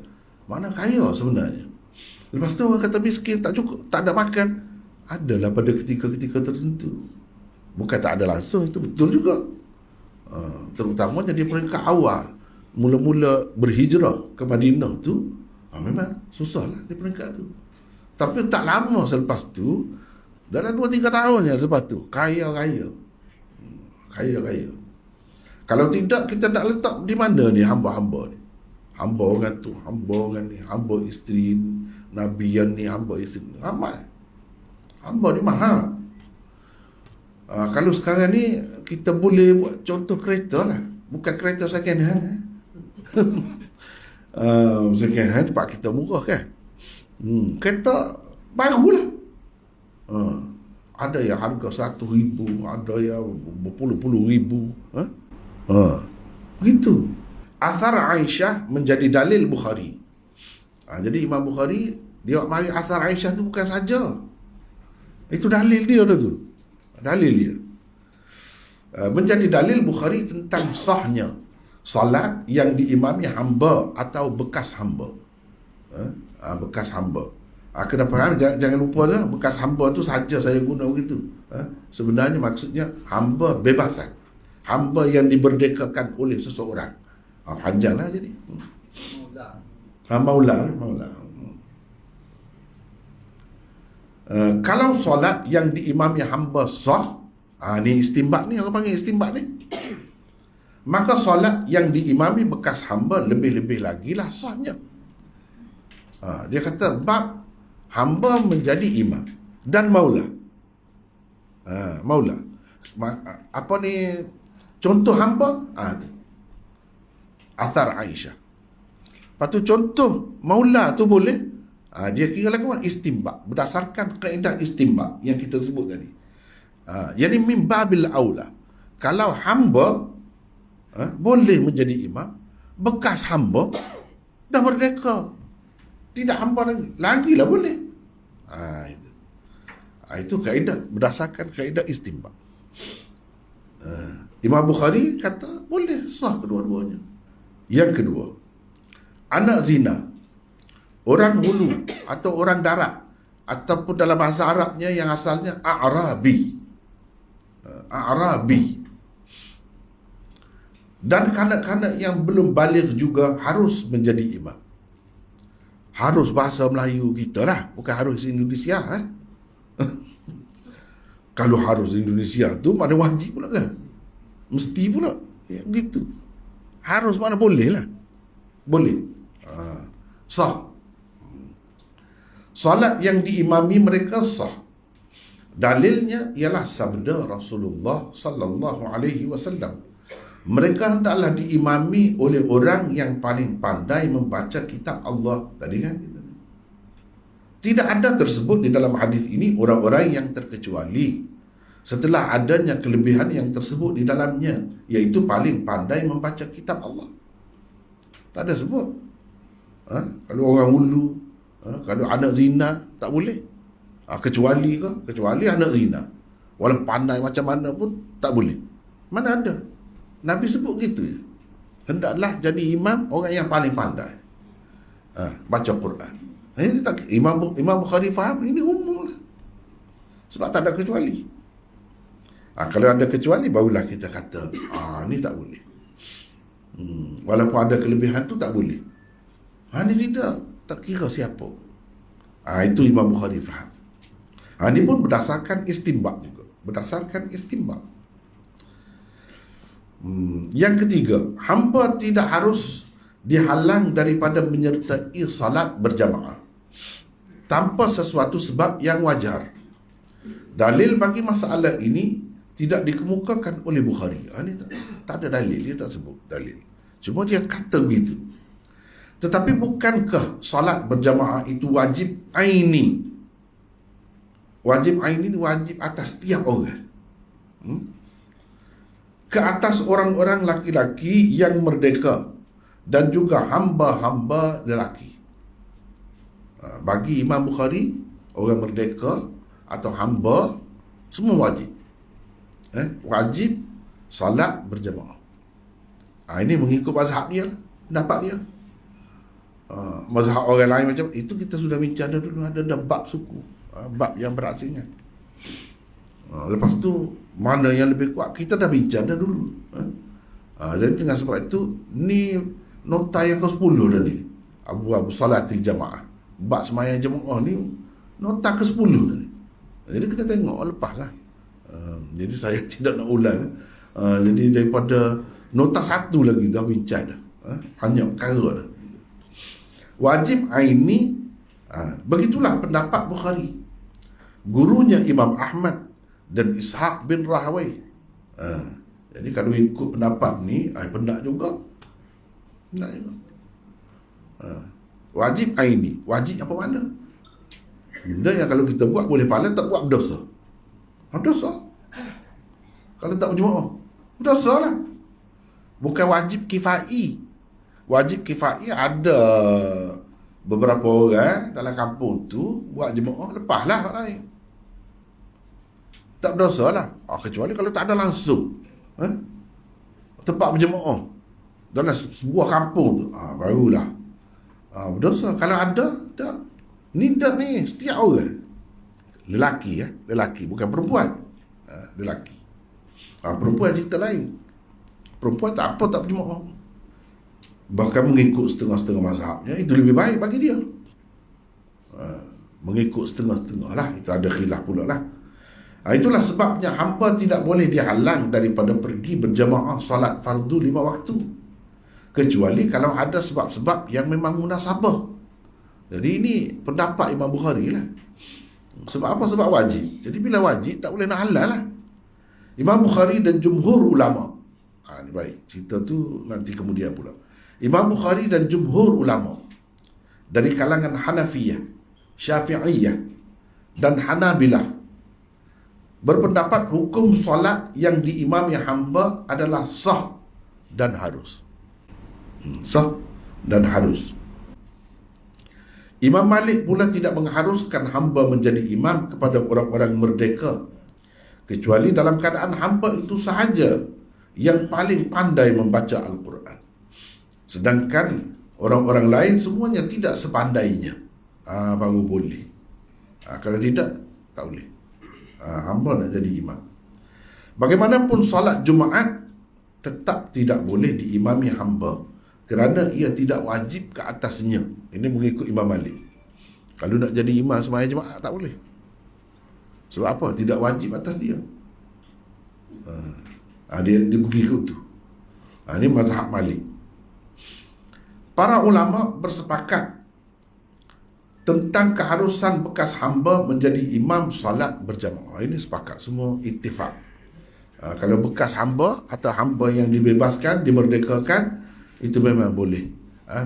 Mana kaya sebenarnya. Lepas tu orang kata miskin, tak cukup, tak ada makan, adalah pada ketika-ketika tertentu. Bukan tak ada langsung, itu betul juga. Terutamanya di peringkat awal, mula-mula berhijrah ke Madinah tu, memang susah lah di peringkat tu. Tapi tak lama selepas tu, dalam 2-3 tahun je selepas tu, kaya-kaya. Kaya-kaya. Kalau tidak, kita nak letak di mana ni hamba-hamba ni? Hamba orang tu, hamba orang ni, hamba isteri Nabi yang ni, hamba isteri ni. Ramai. Hamba ni mahal. Kalau sekarang ni, kita boleh buat contoh kereta lah. Bukan kereta second hand. Second hand tempat kita murah kan. Kereta baru lah. Ada yang harga 100,000, ada yang berpuluh-puluh ribu. Begitu. Athar Aisyah menjadi dalil Bukhari. Jadi Imam Bukhari dia mari athar Aisyah tu bukan saja. Itu dalil dia tu. Dalil dia. Menjadi dalil Bukhari tentang sahnya salat yang diimami hamba atau bekas hamba. Bekas hamba. Kena faham, jangan lupa dah, bekas hamba tu saja saya guna begitu. Sebenarnya maksudnya hamba bebasan. Hamba yang diberdekakan oleh seseorang. Panjang lah jadi. Maula. Kalau solat yang diimami hamba sah, ni istinbat ni, orang panggil istinbat ni. Maka solat yang diimami bekas hamba lebih-lebih lagi lah sahnya. Dia kata bab hamba menjadi imam dan maula. Maula. Apa ni contoh hamba? Athar Aisyah. Lepas tu contoh maula tu boleh. Dia kira lakukan istinbat berdasarkan kaedah istinbat yang kita sebut tadi. Yani min babil aula. Kalau hamba boleh menjadi imam, bekas hamba dah merdeka, tidak hamba lagi lah boleh. Itu kaedah berdasarkan kaedah istinbat. Imam Bukhari kata boleh sah kedua-duanya. Yang kedua, anak zina, orang hulu atau orang darat, ataupun dalam bahasa Arabnya yang asalnya A'rabi. Dan kanak-kanak yang belum baligh juga harus menjadi imam. Harus bahasa Melayu kita lah, bukan harus Indonesia. Kalau harus Indonesia tu mana wajib pula kan? Mesti pula gitu. Harus mana boleh lah. Boleh. Sah. Salat yang diimami mereka sah. Dalilnya ialah sabda Rasulullah sallallahu alaihi wasallam. Mereka hendaklah diimami oleh orang yang paling pandai membaca kitab Allah. Tadi kan? Tidak ada tersebut di dalam hadis ini orang-orang yang terkecuali setelah adanya kelebihan yang tersebut di dalamnya, iaitu paling pandai membaca kitab Allah. Tak ada sebut. Kalau orang hulu, kalau anak zina, tak boleh. Kecuali anak zina. Walau pandai macam mana pun, tak boleh. Mana ada? Nabi sebut gitu je. Hendaklah jadi imam orang yang paling pandai baca Quran. Imam Bukhari faham, ini umum lah. Sebab tak ada kecuali. Kalau ada kecuali, barulah kita kata ni tak boleh. Walaupun ada kelebihan tu tak boleh. Ni tidak, tak kira siapa. Itu Imam Bukhari faham. Ini pun berdasarkan istinbat juga. Berdasarkan istinbat. Yang ketiga, hamba tidak harus dihalang daripada menyertai salat berjamaah tanpa sesuatu sebab yang wajar. Dalil bagi masalah ini tidak dikemukakan oleh Bukhari. Ini tak ada dalil, dia tak sebut dalil. Cuma dia kata begitu. Tetapi bukankah salat berjamaah itu wajib aini? Wajib aini ni wajib atas tiap orang. Ke atas orang-orang laki-laki yang merdeka dan juga hamba-hamba lelaki. Bagi Imam Bukhari, orang merdeka atau hamba semua wajib. Wajib salat berjamaah. Ini mengikut mazhab dia, pendapat dia. Mazhab orang lain macam itu kita sudah bincang dulu, ada bab suku, bab yang berasingan. Lepas tu mana yang lebih kuat kita dah bincang dah dulu. Jadi dengan sebab itu ni nota yang ke-10 dah ni. Abu salatil jamaah. Bab sembahyang jemaah ni nota ke-10 dah ni. Jadi kita tengok lepas lah. Jadi saya tidak nak ulang. Jadi daripada nota 1 lagi dah bincang dah. Banyak perkara dah. Wajib aini. Begitulah pendapat Bukhari. Gurunya Imam Ahmad dan Ishaq bin Rahawai. Jadi kalau ikut pendapat ni, benar juga. Benar juga. Wajib aini. Wajib apa mana? Benda yang kalau kita buat boleh pahala, tak buat berdosa. Berdosa. Kalau tak berjemaah, berdosa lah. Bukan wajib kifai. Wajib kifai ada beberapa orang dalam kampung tu buat jemaah, lepaslah orang lain. Tak berdosa lah. Kecuali kalau tak ada langsung tempat berjemaah dalam sebuah kampung tu, barulah berdosa. Kalau ada, tak. Ni tak ni, setiap orang. Lelaki, lelaki, bukan perempuan. Lelaki. Perempuan cerita lain. Perempuan tak apa, tak berjemaah. Bahkan mengikut setengah-setengah mazhabnya, itu lebih baik bagi dia. Mengikut setengah-setengah lah. Itu ada khilaf pula lah. Itulah sebabnya hamba tidak boleh dihalang daripada pergi berjamaah salat fardu 5 waktu. Kecuali kalau ada sebab-sebab yang memang munasabah. Jadi ini pendapat Imam Bukhari lah. Sebab apa? Sebab wajib. Jadi bila wajib, tak boleh nak halal lah. Imam Bukhari dan jumhur ulama. Ini baik. Cerita tu nanti kemudian pula. Imam Bukhari dan jumhur ulama dari kalangan Hanafiyah, Syafi'iyah dan Hanabilah berpendapat hukum solat yang diimami hamba adalah sah dan harus. Sah dan harus. Imam Malik pula tidak mengharuskan hamba menjadi imam kepada orang-orang merdeka, kecuali dalam keadaan hamba itu sahaja yang paling pandai membaca Al-Quran. Sedangkan orang-orang lain semuanya tidak sepandainya. Baru boleh. Kalau tidak, tak boleh. Hamba nak jadi imam. Bagaimanapun solat Jumaat tetap tidak boleh diimami hamba kerana ia tidak wajib ke atasnya. Ini mengikut Imam Malik. Kalau nak jadi imam sembahyang Jumaat, tak boleh. Sebab apa? Tidak wajib atas dia. Dia begitu tu. Ini mazhab Malik. Para ulama bersepakat tentang keharusan bekas hamba menjadi imam salat berjamaah. Ini sepakat semua, ittifaq. Kalau bekas hamba atau hamba yang dibebaskan, dimerdekakan, itu memang boleh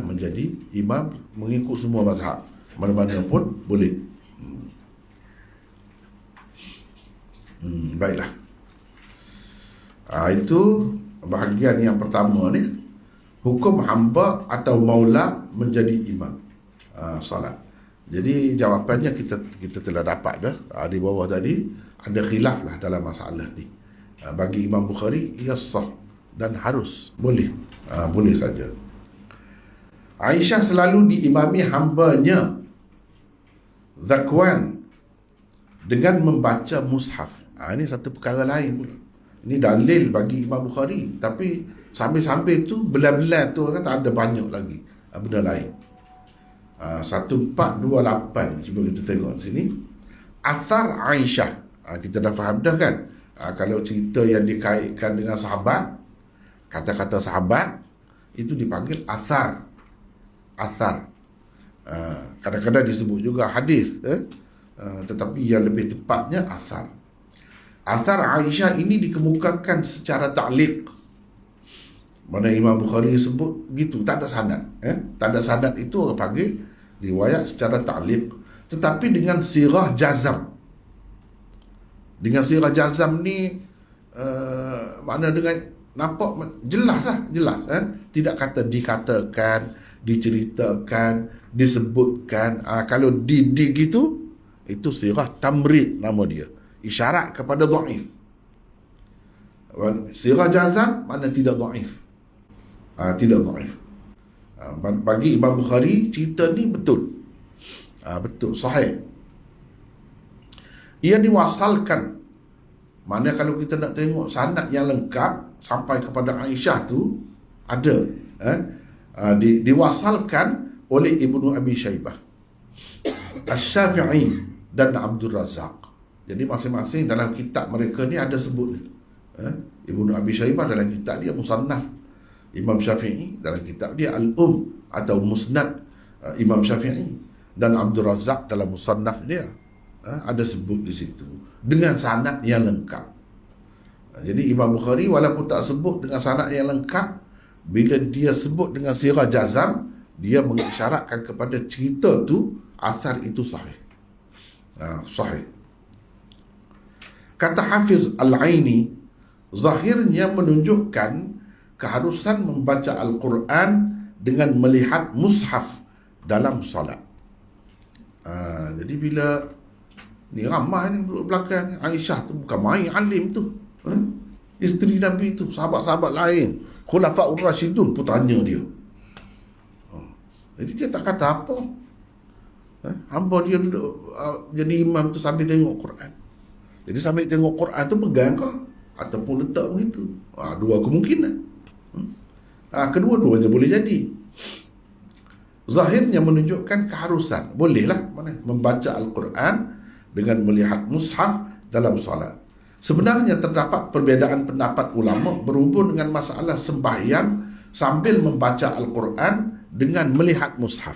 menjadi imam mengikut semua mazhab. Mana-mana pun boleh. Baiklah. Itu bahagian yang pertama ni. Hukum hamba atau maula menjadi imam salat. Jadi jawapannya kita telah dapat dah. Di bawah tadi ada khilaf lah dalam masalah ni. Bagi Imam Bukhari, ia sah dan harus. Boleh. Boleh saja. Aisyah selalu diimami hambanya Zakwan dengan membaca mushaf. Ini satu perkara lain pula. Ini dalil bagi Imam Bukhari. Tapi sambil-sambil tu, belah-belah tu kan tak ada banyak lagi benda lain. 1428. Cuba kita tengok sini. Athar Aisyah. Kita dah faham dah kan? Kalau cerita yang dikaitkan dengan sahabat, kata-kata sahabat, itu dipanggil athar. Athar. Kadang-kadang disebut juga hadis. Tetapi yang lebih tepatnya athar. Athar Aisyah ini dikemukakan secara ta'liq. Mana Imam Bukhari sebut gitu, tak ada sanad. Tak ada sanad itu orang panggil riwayat secara ta'liq. Tetapi dengan sirah jazam. Dengan sirah jazam ni makna dengan nampak jelas lah, jelas. Tidak kata dikatakan, diceritakan, disebutkan. Kalau di gitu, itu sirah tamrid nama dia. Isyarat kepada dhaif. Sirah jazam mana tidak dhaif. Tidak dhaif. Bagi Imam Bukhari, cerita ni betul. Betul, sahih. Ia diwasalkan. Mana kalau kita nak tengok sanad yang lengkap sampai kepada Aisyah tu ada. Diwasalkan oleh Ibnu Abi Syaibah, Asy-Syafi'i dan Abdul Razak. Jadi masing-masing dalam kitab mereka ni ada sebut ni. Ibnu Abi Syaibah dalam kitab dia Musannaf, Imam Syafi'i dalam kitab dia Al-Um atau Musnad Imam Syafi'i, dan Abdul Razak dalam Musannaf dia ada sebut di situ dengan sanad yang lengkap. Jadi Imam Bukhari walaupun tak sebut dengan sanad yang lengkap, bila dia sebut dengan sirah jazam, dia mengisyaratkan kepada cerita tu, asar itu sahih. Sahih. Kata Hafiz Al-Aini, zahirnya menunjukkan keharusan membaca Al-Quran dengan melihat mushaf dalam solat. Jadi bila ni ramai ni duduk belakang ni, Aisyah tu bukan main alim tu. Isteri Nabi tu, sahabat-sahabat lain, Khulafaur Rasyidun pun tanya dia. Jadi dia tak kata apa. Hamba dia duduk jadi imam tu sambil tengok Quran. Jadi sambil tengok Quran tu pegang kau ataupun letak begitu. Dua kemungkinan. Kedua-duanya boleh jadi. Zahirnya menunjukkan keharusan. Bolehlah membaca Al-Quran dengan melihat mushaf dalam solat. Sebenarnya terdapat perbezaan pendapat ulama berhubung dengan masalah sembahyang sambil membaca Al-Quran dengan melihat mushaf.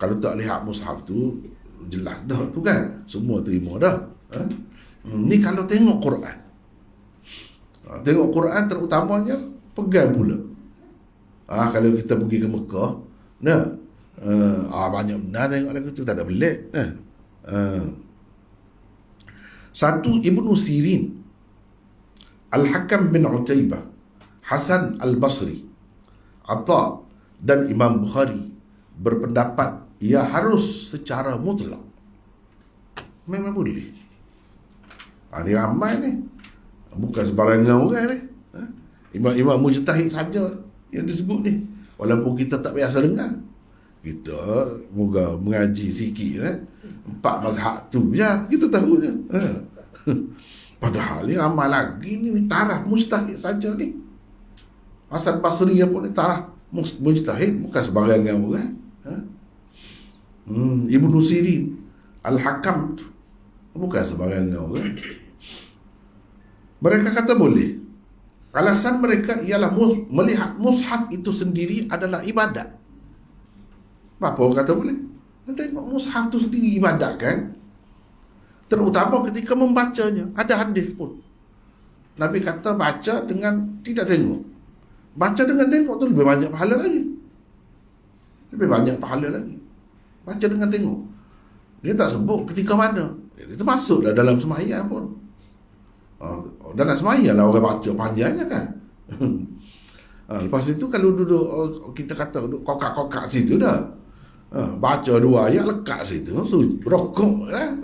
Kalau tak lihat mushaf tu jelas dah tu kan, semua terima dah. Ni kalau tengok Quran. Tengok Quran terutamanya pegang pula. Kalau kita pergi ke Mekah, banyak benar tengok lagu tu, tak ada pelik. Satu, Ibnu Sirin, Al-Hakam bin Utaibah, Hasan Al-Basri, Atha dan Imam Bukhari berpendapat ia harus secara mutlak. Memang boleh. Ni ramai ni, bukan sebarangan orang ni. Imam-imam mujtahid saja yang disebut ni. Walaupun kita tak biasa dengar, kita moga mengaji sikit 4 mazhab tu je kita tahu je. Padahal ni ramai lagi ni taraf mujtahid saja ni. Hasan Basri pun ni taraf mujtahid, bukan sebarangan orang. Ibnu Sirin, Al-Hakam tu bukan sebarangan orang. Mereka kata boleh. Alasan mereka ialah melihat mushaf itu sendiri adalah ibadat. Apa orang kata boleh? Tengok mushaf itu sendiri ibadat kan? Terutama ketika membacanya. Ada hadis pun, Nabi kata baca dengan tidak tengok. Baca dengan tengok tu lebih banyak pahala lagi. Lebih banyak pahala lagi. Baca dengan tengok. Dia tak sebut ketika mana. Dia termasuk dalam sembahyang pun. Dalam sembahyang lah orang baca panjangnya kan. Lepas itu kalau duduk, kita kata duduk kokak-kokak situ dah, baca 2 ayat lekat situ, rokok lah.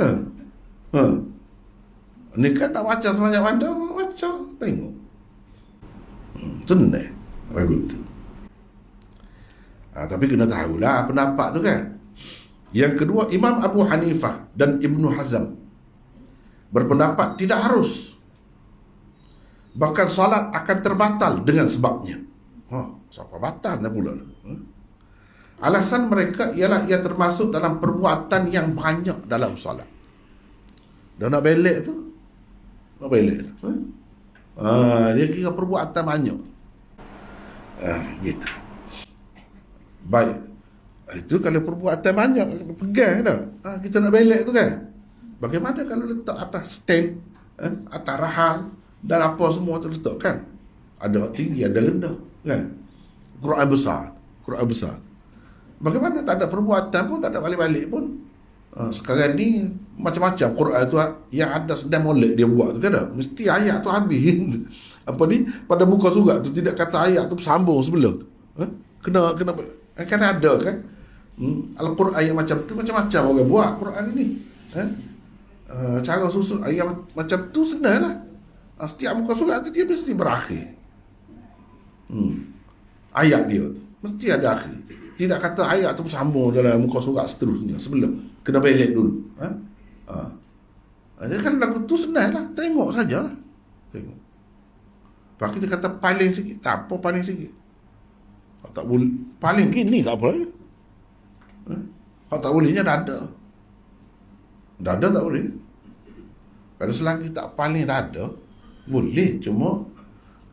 Ni kan nak baca sebanyak mana, baca tengok. Senang begitu. Tapi kena tahulah pendapat tu kan. Yang kedua, Imam Abu Hanifah dan Ibnu Hazm berpendapat tidak harus. Bahkan salat akan terbatal dengan sebabnya. Siapa batal dah pula? Alasan mereka ialah ia termasuk dalam perbuatan yang banyak dalam salat. Dah nak belek tu, nak belek tu. Dia kira perbuatan banyak. Gitu. Baik. Itu kalau perbuatan banyak, pegang dah. Kita nak belek tu kan. Bagaimana kalau letak atas stand, atas rahal dan apa semua tu letak kan? Ada tinggi, ada rendah kan? Quran besar. Bagaimana tak ada perbuatan pun, tak ada balik-balik pun. Sekarang ni macam-macam Quran tu yang ada sedang molek dia buat tu kan dah. Mesti ayat tu habis. Apa ni? Pada muka surat tu tidak kata ayat tu sambung sebelah tu. Kena kan ada kan? Al-Quran yang macam tu macam-macam orang buat Quran ini. Cara susun ayat macam tu senanglah. Setiap muka surat tu dia mesti berakhir. Ayat dia tu mesti ada akhir. Tidak kata ayat tu sambung dalam muka surat seterusnya sebelum. Kena belek dulu. Jadi kan lagu tu senanglah. Tengok sajalah. Tengok. Lepas kita kata paling sikit. Tak apa paling sikit. Tak boleh. Paling gini tak apa. Kalau tak bolehnya dada. Dada tak boleh. Kalau selagi tak paling dada, boleh. Cuma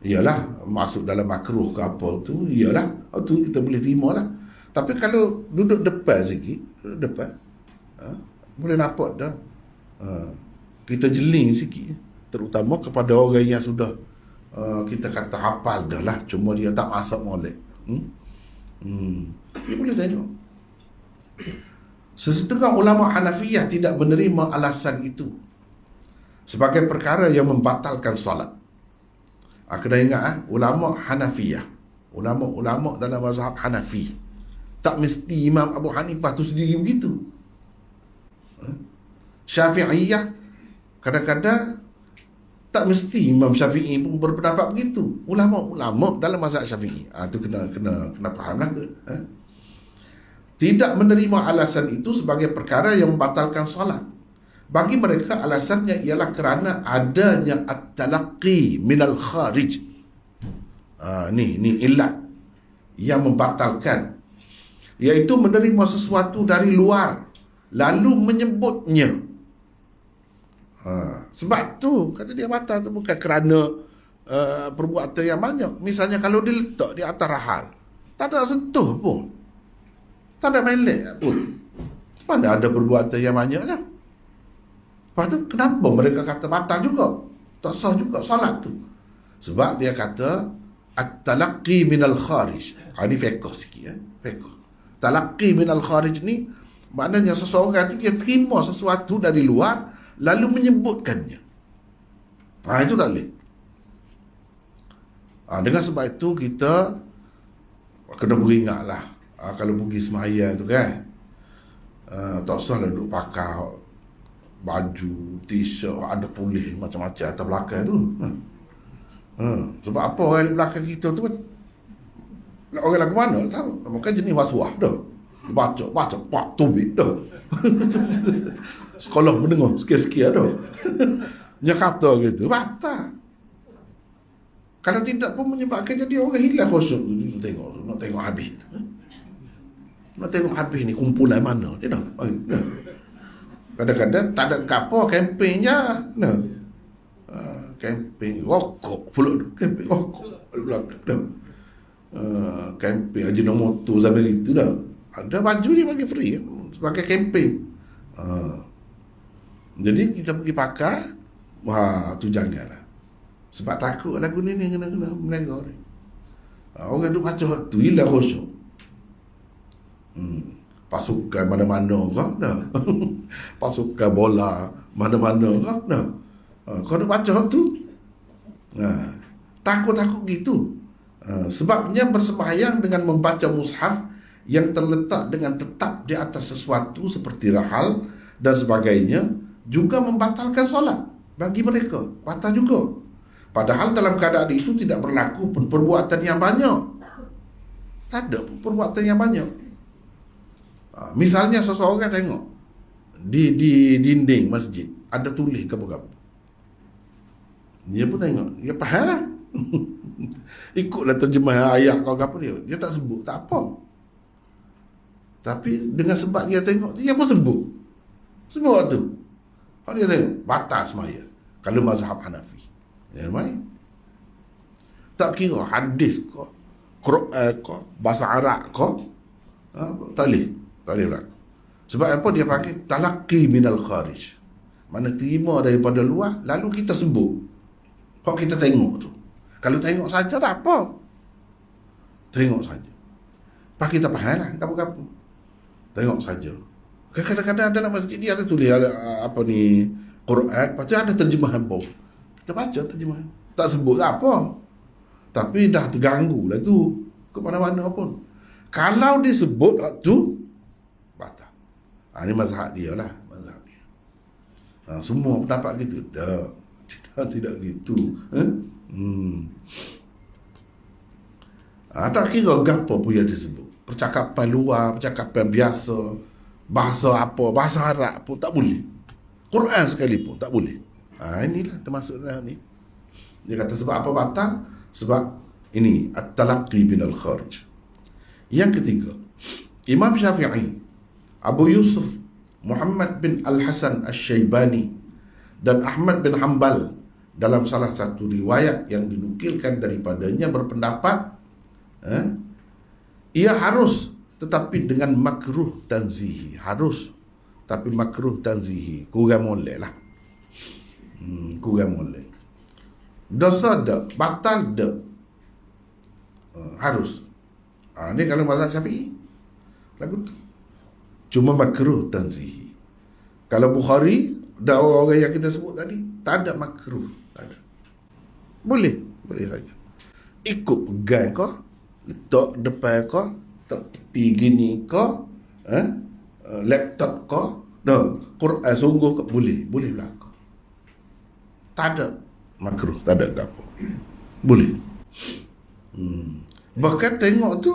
iyalah masuk dalam makruh ke apa tu, iyalah tu kita boleh terima lah. Tapi kalau duduk depan sikit, duduk depan, boleh nampak dah. Kita jeling sikit, terutama kepada orang yang sudah kita kata hafal dah lah, cuma dia tak masuk molek. Dia boleh tengok. Sesetengah ulama Hanafiyah tidak menerima alasan itu sebagai perkara yang membatalkan solat. Kena ingat ulama Hanafiyah. Ulama-ulama dalam mazhab Hanafi. Tak mesti Imam Abu Hanifah tu sendiri begitu. Syafi'iyah kadang-kadang tak mesti Imam Syafi'i pun berpendapat begitu. Ulama-ulama dalam mazhab Syafi'i. Tu kena fahamlah tu. Tidak menerima alasan itu sebagai perkara yang membatalkan solat. Bagi mereka alasannya ialah kerana adanya at-talaqqi minal kharij. Ni illat yang membatalkan, iaitu menerima sesuatu dari luar lalu menyebutnya. Sebab tu kata dia batal tu bukan kerana perbuatan yang banyak. Misalnya kalau dia letak di atas rahal, tak ada sentuh pun, tak ada melek pun, mana ada perbuatan yang banyak je. Lepas tu kenapa mereka kata batal juga, tak sah juga salat tu? Sebab dia kata at-talaqqi minal kharij. Ini fiqh sikit, fiqh. Talaqqi minal kharij ni maknanya seseorang tu dia terima sesuatu dari luar lalu menyebutkannya. Itu tak boleh. Dengan sebab itu kita kena beringatlah, kalau pergi sembahyang tu kan, tak usahlah duduk pakai baju, t-shirt, ada tulis macam-macam atas belakang tu. Sebab apa orang di belakang kita tu orang lagu mana tahu. Mungkin jenis waswah dah. Baca pak tubik dah. Sekolah mendengar sikit-sikit dah. Dia kata gitu, batal. Kalau tidak pun menyebabkan jadi orang hilang khusyuk. Nak tengok habis. Nak tengok habis ni kumpulan mana dia dah. Kadang-kadang tak ada apa kempennya. Kempen rokok pula tu. Kempen rokok kempen Ajinomoto sampai itu dah. Ada baju dia bagi free sebagai kempen. Jadi kita pergi pakai, tu janganlah. Sebab takut lagu ni kena menegar ni. Orang duk baca tu hilang khusyuk. Pasukan mana-mana kau dah. Pasukan bola mana-mana kau dah. Kau duk baca tu, takut-takut gitu. Sebabnya bersembahyang dengan membaca mushaf yang terletak dengan tetap di atas sesuatu seperti rahal dan sebagainya juga membatalkan solat bagi mereka. Batal juga. Padahal dalam keadaan itu tidak berlaku pun perbuatan yang banyak. Tak ada pun perbuatan yang banyak. Misalnya seseorang tengok di dinding masjid ada tulis apa-apa. Dia pun tengok, dia faham lah. Ikutlah terjemah ayat kau apa dia tak sebut, tak apa. Tapi dengan sebab dia tengok tu, dia pun sebut. Sebut tu. Kalau dia tengok, batal semaya. Kalau mazhab Hanafi. Ya, main. Tak kira hadis kau, Quran kau, bahasa Arab kau, tak boleh. Tak boleh berlaku. Sebab apa dia pakai talaqqi minal kharij. Mana terima daripada luar, lalu kita sebut. Kau kita tengok tu. Kalau tengok saja tak apa. Tengok saja. Pak kita faham lah apa-apa. Tengok saja. Kadang-kadang dalam masjid dia ada tulis apa ni Quran, baca ada terjemahan pun. Kita baca terjemahan. Tak sebut tak apa. Tapi dah terganggu lah tu ke mana-mana pun. Kalau disebut tu batal. Ini mazhab dia lah, mazhab dia. Semua pendapat gitu. Tidak gitu. Tak kira gapo pun yang disebut. Percakapan luar, percakapan biasa, bahasa apa, bahasa Arab pun tak boleh. Quran sekalipun tak boleh. Inilah termasuklah ni. Dia kata sebab apa batal? Sebab ini at-talaqqi binal kharij. Yang ketiga, Imam Syafi'i, Abu Yusuf Muhammad bin Al-Hasan Asy-Syaibani dan Ahmad bin Hanbal dalam salah satu riwayat yang dinukilkan daripadanya berpendapat ia harus tetapi dengan makruh tanzihi. Harus tapi makruh tanzihi, kurang molek lah. Kurang molek. Dosa dak, batal dak. Harus. Ni kalau mazhab Syafi'i lagu tu cuma makruh tanzihi. Kalau Bukhari dah orang yang kita sebut tadi tak ada makruh, tak ada. Boleh saja. Ikut pegang kau letak depan kau, letak tepi gini kau, laptop kau, Quran sungguh kau boleh berlaku. Tak ada makruh, tak ada apa. Boleh. Bahkan tengok tu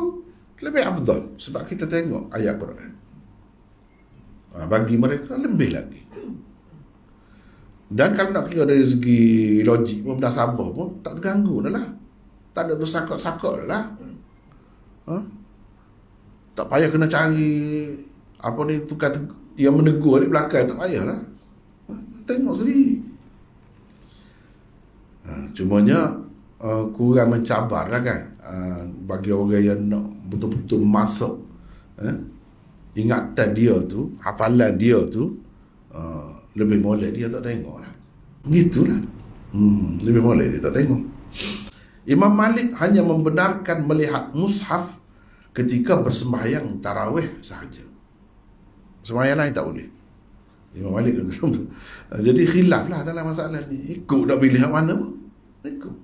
lebih afdal sebab kita tengok ayat Quran. Bagi mereka lebih lagi. Dan kalau nak kira dari segi logik pun, berdasabah pun tak terganggu dah lah. Tak ada bersakak-sakak dah lah. Tak payah kena cari apa ni tukar yang menegur di belakang, tak payah lah. Tengok sendiri. Cumanya kurang mencabar lah kan, bagi orang yang nak betul-betul masuk ingatan dia tu, hafalan dia tu, lebih molek dia tak tengok lah. Gitulah. Lebih molek dia tak tengok. Imam Malik hanya membenarkan melihat mushaf ketika bersembahyang tarawih sahaja. Sembahyang lain tak boleh. Imam Malik kata. Jadi khilaf lah dalam masalah ni. Ikut nak pilih yang mana pun. Ikut.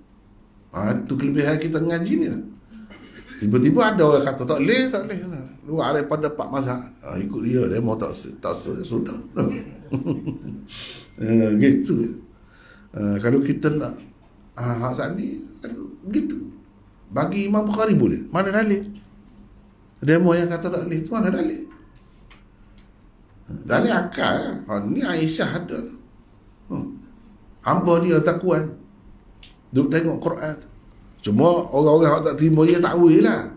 Itu kelebihan kita ngaji ni lah. Tiba-tiba ada orang kata tak boleh lah. Luar daripada Pak Mazhab. Ikut dia mau tak sudah. Gitu. Kalau kita nak hak saat ni gitu. Bagi Imam Bukhari boleh. Mana dalil? Demo yang kata tak boleh, mana dalil? Dalil akal. Ni Aisyah ada. Hamba dia takuan. Duk tengok Quran. Cuma orang-orang yang tak terima dia takwil lah.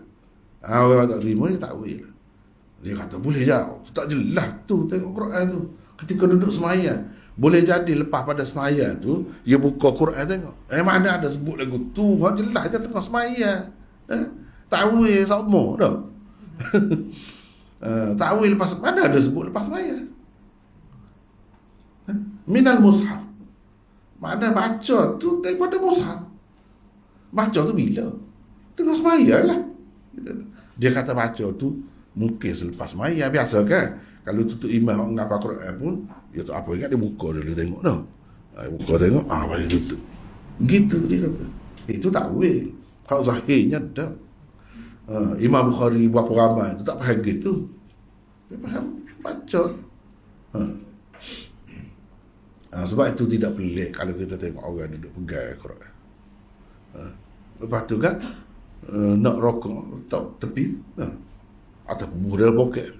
Orang tak terima dia takwil lah. Dia kata boleh je. Tak jelas tu tengok Quran tu. Ketika duduk semayang. Boleh jadi lepas pada semayang tu, dia buka Quran tengok. Mana ada sebut lagu tu. Jelas je tengah semayang. Takwil sama dah. Takwil lepas, mana ada sebut lepas semayang. Minal mushaf. Mana baca tu daripada mushaf. Baca tu bila? Tengah semayang lah. Dia kata baca tu mungkin selepas semayang. Biasa kan? Kalau tutup imam ngapa Quran pun, dia tak apa ingat, dia buka dulu tengok dah. Buka tengok, balik tutup. Gitu dia kata. Itu takwil. Hak zahirnya dah. Imam Bukhari berapa ramai tu tak faham gitu. Dia faham baca. Sebab itu tidak pelik kalau kita tengok orang duduk pegang Quran. Lepas tu kan nak rokok letak tepi atau bubuh dalam poket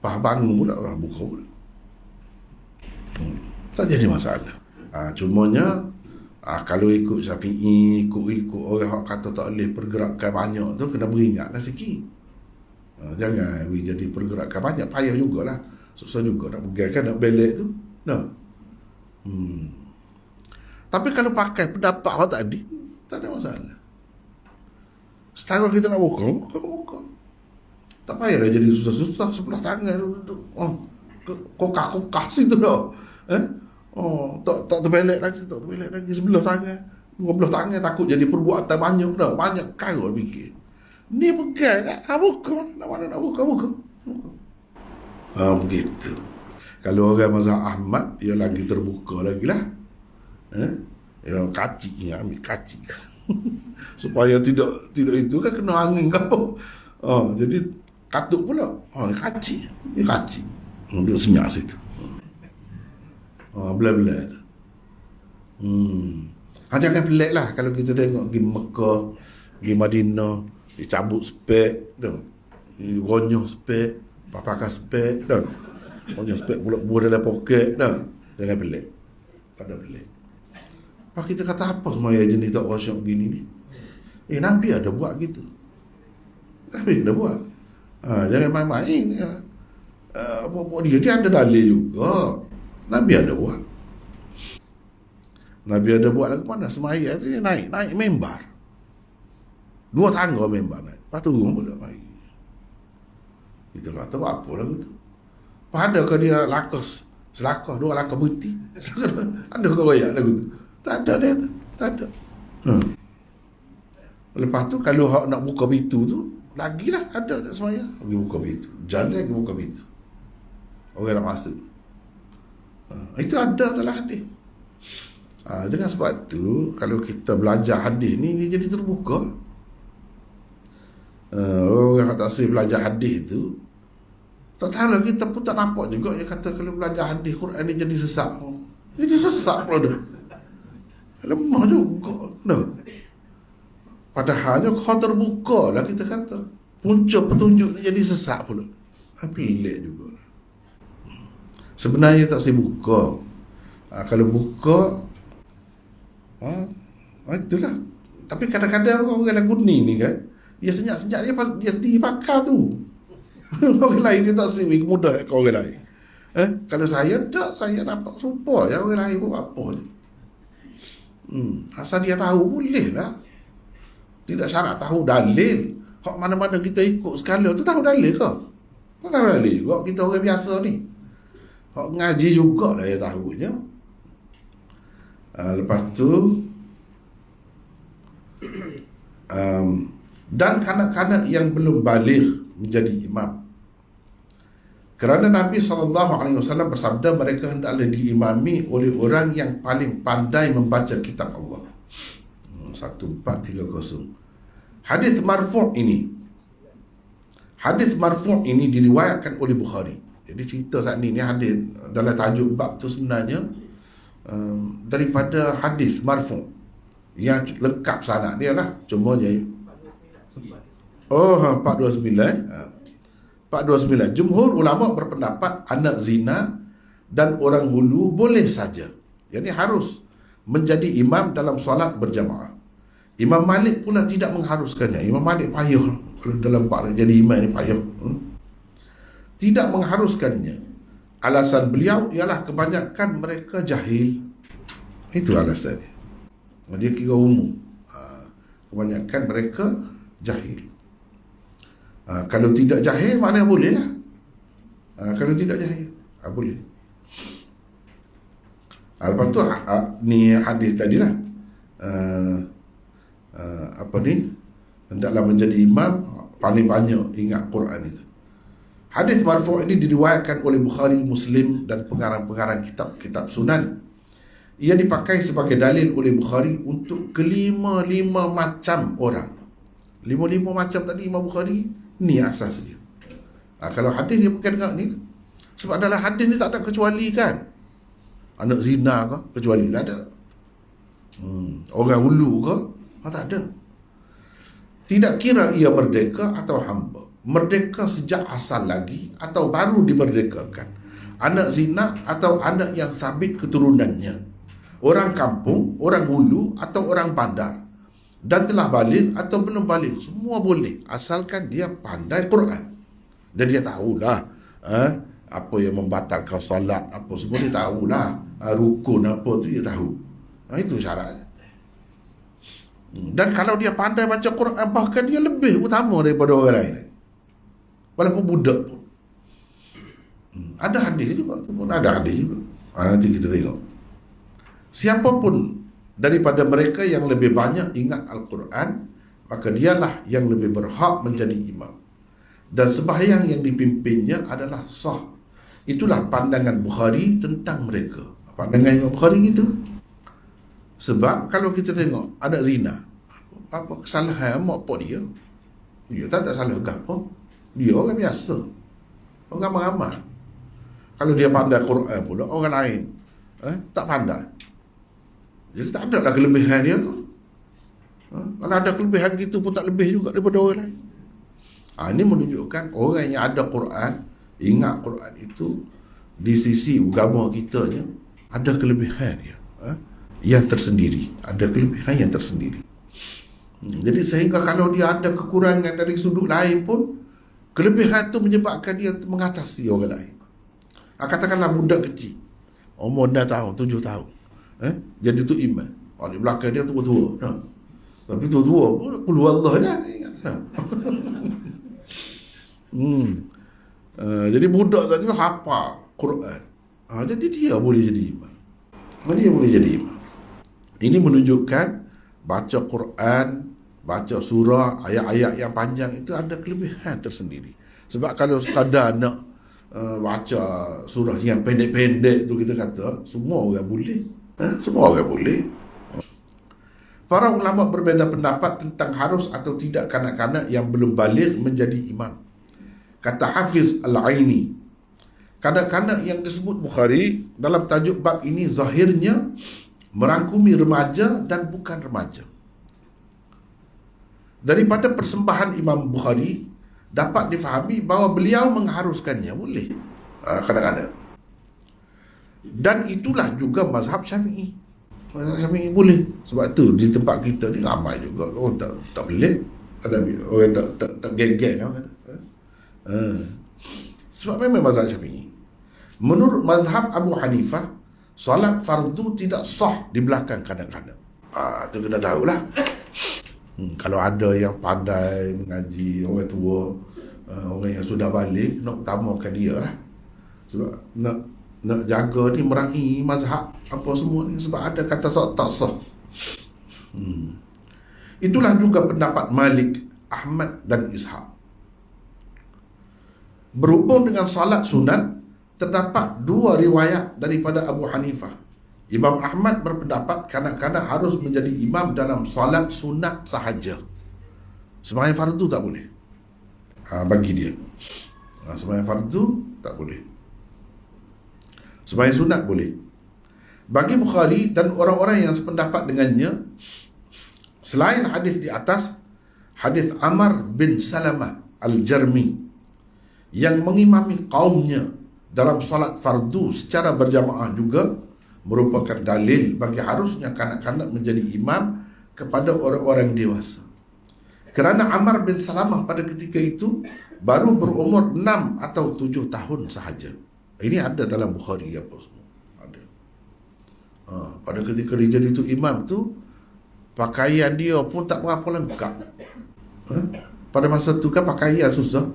Pas bangun pula buka pula. Tak jadi masalah. Cumanya kalau ikut Syafi'i, ikut orang yang kata tak boleh pergerakan banyak tu, kena beringatlah sikit. Jangan jadi pergerakan banyak, payah jugalah. Susah juga nak pegang kan, nak belek tu. Tapi kalau pakai pendapat orang tadi, tak ada masalah. Setara kita nak buka. Tak payahlah jadi susah-susah sebelah tangan tu. Kokak situ dah. Tak terbelek lagi sebelah tangan. Dua belah tangan takut jadi perbuatan banyak dah. Banyak kau fikir. Ni pegang buka. Nak mana nak buka. Begitu. Kalau orang mazhab Ahmad, dia lagi terbuka lagi lah. Dia kacik, ambil kacik. Supaya tidak itu kan kena angin ke apa. Jadi katuk pula. Kacik. Dia kacik. Dia senyap situ. Bela-bela tu. Jangan pelik lah kalau kita tengok pergi Mekah, pergi Madinah, dicabut spek, ronyoh spek, pakai spek, ronyoh spek pula buah dalam poket, jangan pelik. Tak ada pelik. Pak kita kata apa semua yang jenis tak wasyuk gini ni? Nabi ada buat gitu. Nabi ada buat. Jangan main-main. Apa dia ada dalil juga. Nabi ada buat. Nabi ada buat lagu mana? Semaya tu dia naik membar. 2 tangga membar naik. Lepas turun pula mari. Kita kata apa lagu tu? Pada ke dia lakas. Selakah 2 lakah putih. Ada ke royak lagu tu? Tak ada dia tu. Tak ada. Lepas tu kalau nak buka pintu tu, lagilah ada tak semaya. Pergi buka pintu. Jalan pergi buka pintu. Orang nak masuk. Itu ada dalam hadis. Dengan sebab tu, kalau kita belajar hadis ni, dia jadi terbuka. Orang tak sih belajar hadis tu, tak tahu lah, kita pun tak nampak juga. Dia kata kalau belajar hadis Quran ni jadi sesak. Jadi sesak pula dah. Lemah juga. No. Padahalnya kau terbuka lah, kita kata. Punca petunjuk ni jadi sesak pula. Pelik juga. Sebenarnya tak saya buka. Kalau buka, itulah. Tapi kadang-kadang orang lagu ni kan, dia senyap-senyap dia sendiri pakar tu. Orang lain dia tak sendiri mudah ke orang lain. Kalau saya tak, saya nampak sumpah ya, orang lain pun apa je. Asal dia tahu boleh lah. Tidak syarat tahu dalil. Hak mana-mana kita ikut sekala tu tahu dalil ke? Tak tahu dalil kok, kita orang biasa ni. Hak ngaji jugalah dia tahunya. Lepas tu dan kanak-kanak yang belum baligh menjadi imam. Kerana Nabi SAW bersabda, mereka hendaklah diimami oleh orang yang paling pandai membaca kitab Allah. 1430. Hadis marfu' ini diriwayatkan oleh Bukhari. Jadi cerita saat ni hadis dalam tajuk bab tu sebenarnya daripada hadis marfu' yang lengkap sanad dia lah. Cuma je 429. Jumhur ulama berpendapat anak zina dan orang hulu boleh saja, jadi harus menjadi imam dalam solat berjamaah. Imam Malik pula tidak mengharuskannya. Imam Malik payah kalau dalam bab jadi imam ni payah. Tidak mengharuskannya. Alasan beliau ialah kebanyakan mereka jahil. Itu alasannya. Dia kira umum. Kebanyakan mereka jahil. Kalau tidak jahil, mana boleh lah. Kalau tidak jahil, boleh. Lepas tu ni hadis tadilah. Hendaklah menjadi imam paling banyak ingat Quran itu. Hadis marfu' ini diriwayatkan oleh Bukhari, Muslim dan pengarang-pengarang kitab-kitab sunan. Ia dipakai sebagai dalil oleh Bukhari untuk kelima-lima macam orang. Lima-lima macam tadi Imam Bukhari, ni asas dia. Kalau hadis dia bukan tengok ni. Sebab dalam hadis ni tak ada kecuali kan. Anak zina ke? Kecuali tak ada. Orang hulu ke? Tak ada. Tidak kira ia merdeka atau hamba, merdeka sejak asal lagi atau baru dimerdekakan, anak zina atau anak yang sabit keturunannya, orang kampung, orang hulu atau orang bandar, dan telah balik atau belum balik, semua boleh asalkan dia pandai Quran dan dia tahulah apa yang membatalkan solat, apa semua dia tahulah, rukun apa tu dia tahu. Itu syaratnya. Dan kalau dia pandai baca Quran, bahkan dia lebih utama daripada orang lain, walaupun budak pun. Ada hadis juga, ada hadis juga. Nanti kita tengok. Siapapun daripada mereka yang lebih banyak ingat Al-Quran, maka dialah yang lebih berhak menjadi imam. Dan sembahyang yang dipimpinnya adalah sah. Itulah pandangan Bukhari tentang mereka. Pandangan Imam Bukhari gitu. Sebab kalau kita tengok anak zina, apa kesalahan mak pak dia? Dia tak ada salah apa. Dia orang biasa, orang ramai-ramai. Kalau dia pandai Quran pula, orang lain tak pandai. Jadi tak ada lah kelebihan dia tu. Kalau ada kelebihan gitu pun tak lebih juga daripada orang lain. Ini menunjukkan orang yang ada Quran, ingat Quran itu di sisi agama kita nya ada kelebihan dia. Yang tersendiri, ada kelebihan yang tersendiri. Jadi sehingga kalau dia ada kekurangan dari sudut lain pun, kelebihan tu menyebabkan dia mengatasi orang lain. Katakanlah budak kecil, umur 6 tahun, 7 tahun, jadi tu imam. Di belakang dia tua-tua, tapi tua-tua pun keluar Allah lah, ingat. Jadi budak tadi hafal Quran, jadi dia boleh jadi imam. Dia boleh jadi imam. Ini menunjukkan baca Quran, baca surah, ayat-ayat yang panjang itu ada kelebihan tersendiri. Sebab kalau sekadar nak baca surah yang pendek-pendek tu, kita kata semua orang boleh. Semua orang boleh. Para ulama berbeza pendapat tentang harus atau tidak kanak-kanak yang belum baligh menjadi imam. Kata Hafiz Al-Aini, kanak-kanak yang disebut Bukhari dalam tajuk bab ini zahirnya merangkumi remaja dan bukan remaja. Daripada persembahan Imam Bukhari dapat difahami bahawa beliau mengharuskannya, boleh kadang-kadang. Dan itulah juga mazhab Syafi'i. Mazhab Syafi'i boleh. Sebab tu di tempat kita ni ramai juga tak boleh. Ada orang tak geng-geng kata. Sebab memang mazhab Syafi'i. Menurut mazhab Abu Hanifah, solat fardu tidak sah di belakang kanak-kanak. Tu kena tahulah. Kalau ada yang pandai mengaji, orang tua, orang yang sudah balik, nak utamakan dia lah. Sebab nak jaga ni merangi mazhab apa semua ni. Sebab ada kata tak sah. Itulah juga pendapat Malik, Ahmad dan Ishaq. Berhubung dengan salat sunat, terdapat dua riwayat daripada Abu Hanifah. Imam Ahmad berpendapat kanak-kanak harus menjadi imam dalam salat sunat sahaja. Sembahyang fardu tak boleh. Bagi dia. Sembahyang fardu tak boleh. Sembahyang sunat boleh. Bagi Bukhari dan orang-orang yang sependapat dengannya, selain hadis di atas, hadis Amr bin Salamah Al-Jarmi yang mengimami kaumnya dalam salat fardu secara berjamaah juga merupakan dalil bagi harusnya kanak-kanak menjadi imam kepada orang-orang dewasa. Kerana Amr bin Salamah pada ketika itu baru berumur 6 atau 7 tahun sahaja. Ini ada dalam Bukhari apa semua. Ada. Pada ketika dia jadi tu imam tu, pakaian dia pun tak berapa lengkap. Pada masa tu kan pakaian susah.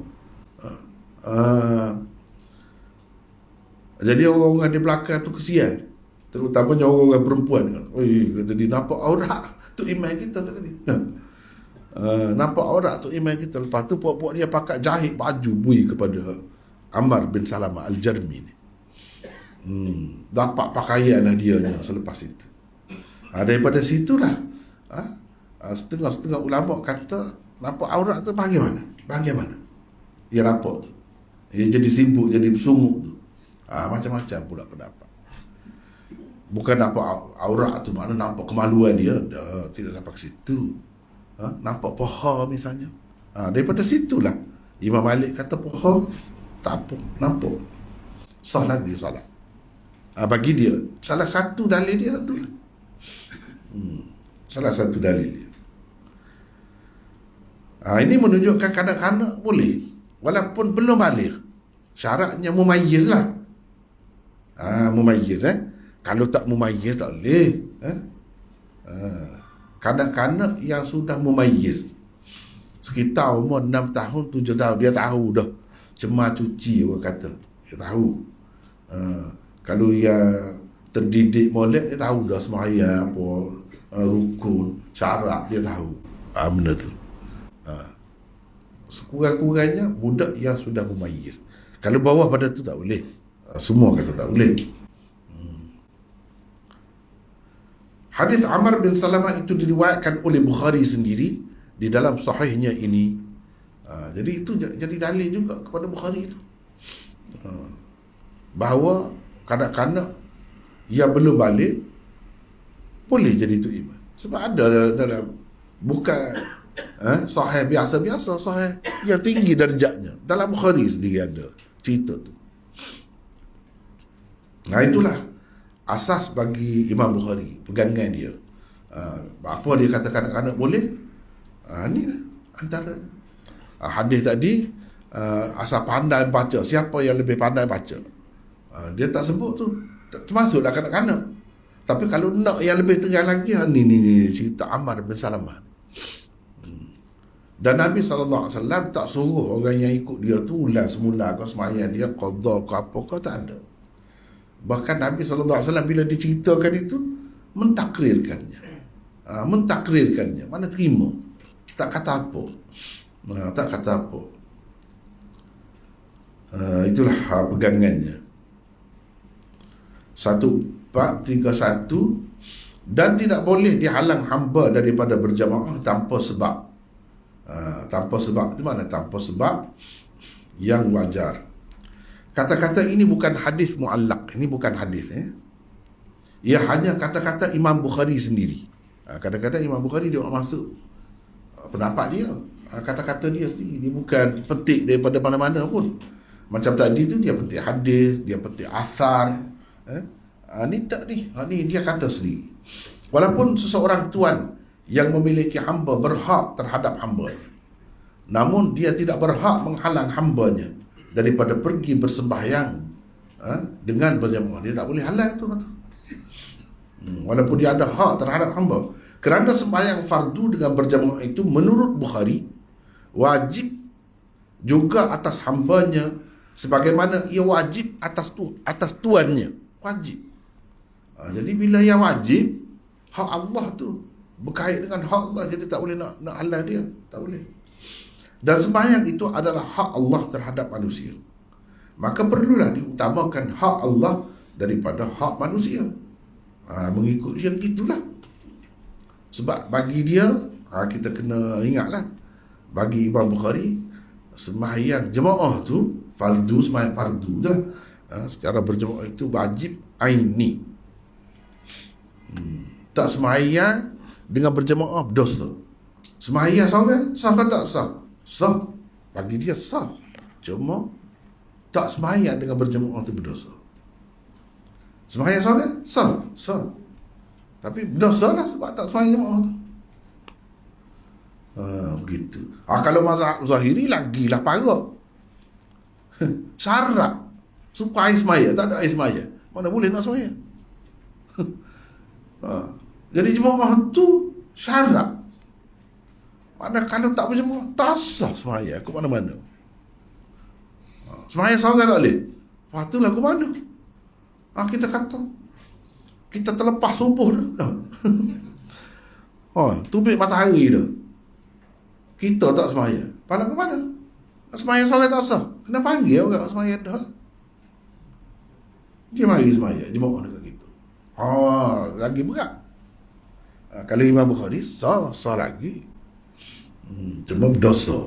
Jadi orang-orang di belakang tu kesian. Terutamanya orang-orang perempuan. Kata dia, nampak aurat tu imam kita tadi. Nampak aurat tu imam kita. Lepas tu puak-puak dia pakai jahit baju bui kepada Ammar bin Salamah Al-Jarmi ni. Dapat pakaian lah dia selepas itu. Daripada situlah setengah-setengah ulama kata nampak aurat tu bagaimana? Bagaimana? Dia nampak tu. Dia jadi sibuk, jadi bersungguh tu. Macam-macam pula pendapat. Bukan nampak aurat tu makna nampak kemaluan dia. Tidak sampai ke situ. Nampak paha misalnya. Daripada situlah Imam Malik kata paha tak apa, nampak. Sah lagi salat. Bagi dia salah satu dalil dia tu. Salah satu dalil dia. Ini menunjukkan kanak-kanak boleh walaupun belum balik. Syaratnya mumayyiz lah. Mumayyiz Kalau tak mumayyiz tak boleh. Kanak-kanak yang sudah mumayyiz sekitar umur 6 tahun 7 tahun, dia tahu dah cemar cuci, orang kata dia tahu. Kalau yang terdidik molek, dia tahu dah sembahyang apa, rukun, syarat, dia tahu benda tu. Sekurang-kurangnya budak yang sudah mumayyiz. Kalau bawah pada tu tak boleh. Semua kata tak boleh. Hadis Amr bin Salamah itu diriwayatkan oleh Bukhari sendiri di dalam sahihnya ini. Jadi itu jadi dalil juga kepada Bukhari itu. Bahawa kanak-kanak yang belum balik boleh jadi tu imam. Sebab ada dalam bukan sahih biasa-biasa, sahih yang tinggi darjatnya. Dalam Bukhari sendiri ada cerita tu. Itulah asas bagi Imam Bukhari, pegangan dia. Apa dia kata kanak-kanak boleh? Ni lah antara hadis tadi. Asal pandai baca, siapa yang lebih pandai baca, dia tak sebut tu, termasuklah kanak-kanak. Tapi kalau nak yang lebih terang lagi, ni cerita Ammar bin Salamah. Dan Nabi SAW tak suruh orang yang ikut dia tu ulang semula kau sembahyang dia qadha ke apa kau, tak ada. Bahkan Nabi SAW bila diceritakan itu mentakrirkannya. Mentakrirkannya, mana terima, tak kata apa. Tak kata apa. Itulah pegangannya. 1431, dan tidak boleh dihalang hamba daripada berjamaah tanpa sebab. Tanpa sebab itu mana? Tanpa sebab yang wajar. Kata-kata ini bukan hadis muallak. Ini bukan hadis. Ia hanya kata-kata Imam Bukhari sendiri. Kadang-kadang Imam Bukhari dia masuk pendapat dia, kata-kata dia sendiri. Dia bukan petik daripada mana-mana pun. Macam tadi tu dia petik hadis, dia petik asar. Ni tak ni. Ni dia kata sendiri. Walaupun seseorang tuan yang memiliki hamba berhak terhadap hamba, namun dia tidak berhak menghalang hambanya daripada pergi bersembahyang dengan berjamaah. Dia tak boleh halang tu kata. Walaupun dia ada hak terhadap hamba. Kerana sembahyang fardu dengan berjamaah itu menurut Bukhari wajib juga atas hambanya, sebagaimana ia wajib atas tuannya. Wajib. Jadi bila yang wajib, hak Allah tu berkait dengan hak Allah, jadi tak boleh nak halang dia. Tak boleh. Dan sembahyang itu adalah hak Allah terhadap manusia. Maka perlulah diutamakan hak Allah daripada hak manusia. Mengikut dia gitulah. Sebab bagi dia, kita kena ingatlah, bagi Imam Bukhari, sembahyang jemaah tu fardu, sembahyang fardu dah. Secara berjemaah itu wajib aini. Tak sembahyang dengan berjemaah berdosa. Sembahyang seorang sah ke tak sah? Sah. Bagi dia sah. Cuma tak sembahyang dengan berjemaah itu berdosa. Sembahyang seorang sah. Sah. Tapi berdosa lah sebab tak sembahyang jemaah tu. Begitu. Kalau mazhab Zahiri lagilah parah. Syarat supaya air sembahyang, tak ada air sembahyang, mana boleh nak sembahyang. Jadi jemaah tu syarat. Mana kalau tak berjemaah, tak sah sembahyang ke mana-mana. Sembahyang seorang tak boleh. Lepas tu lah ke mana? Kita kata kita terlepas subuh dah. Terbit matahari dah, kita tak sembahyang. Paling ke mana? Sembahyang seorang tak sah. Kena panggil orang sembahyang dah. Dia mari sembahyang jemaah dekat kita. Lagi berat. Kalau Imam Bukhari sah lagi. Cuma berdosa.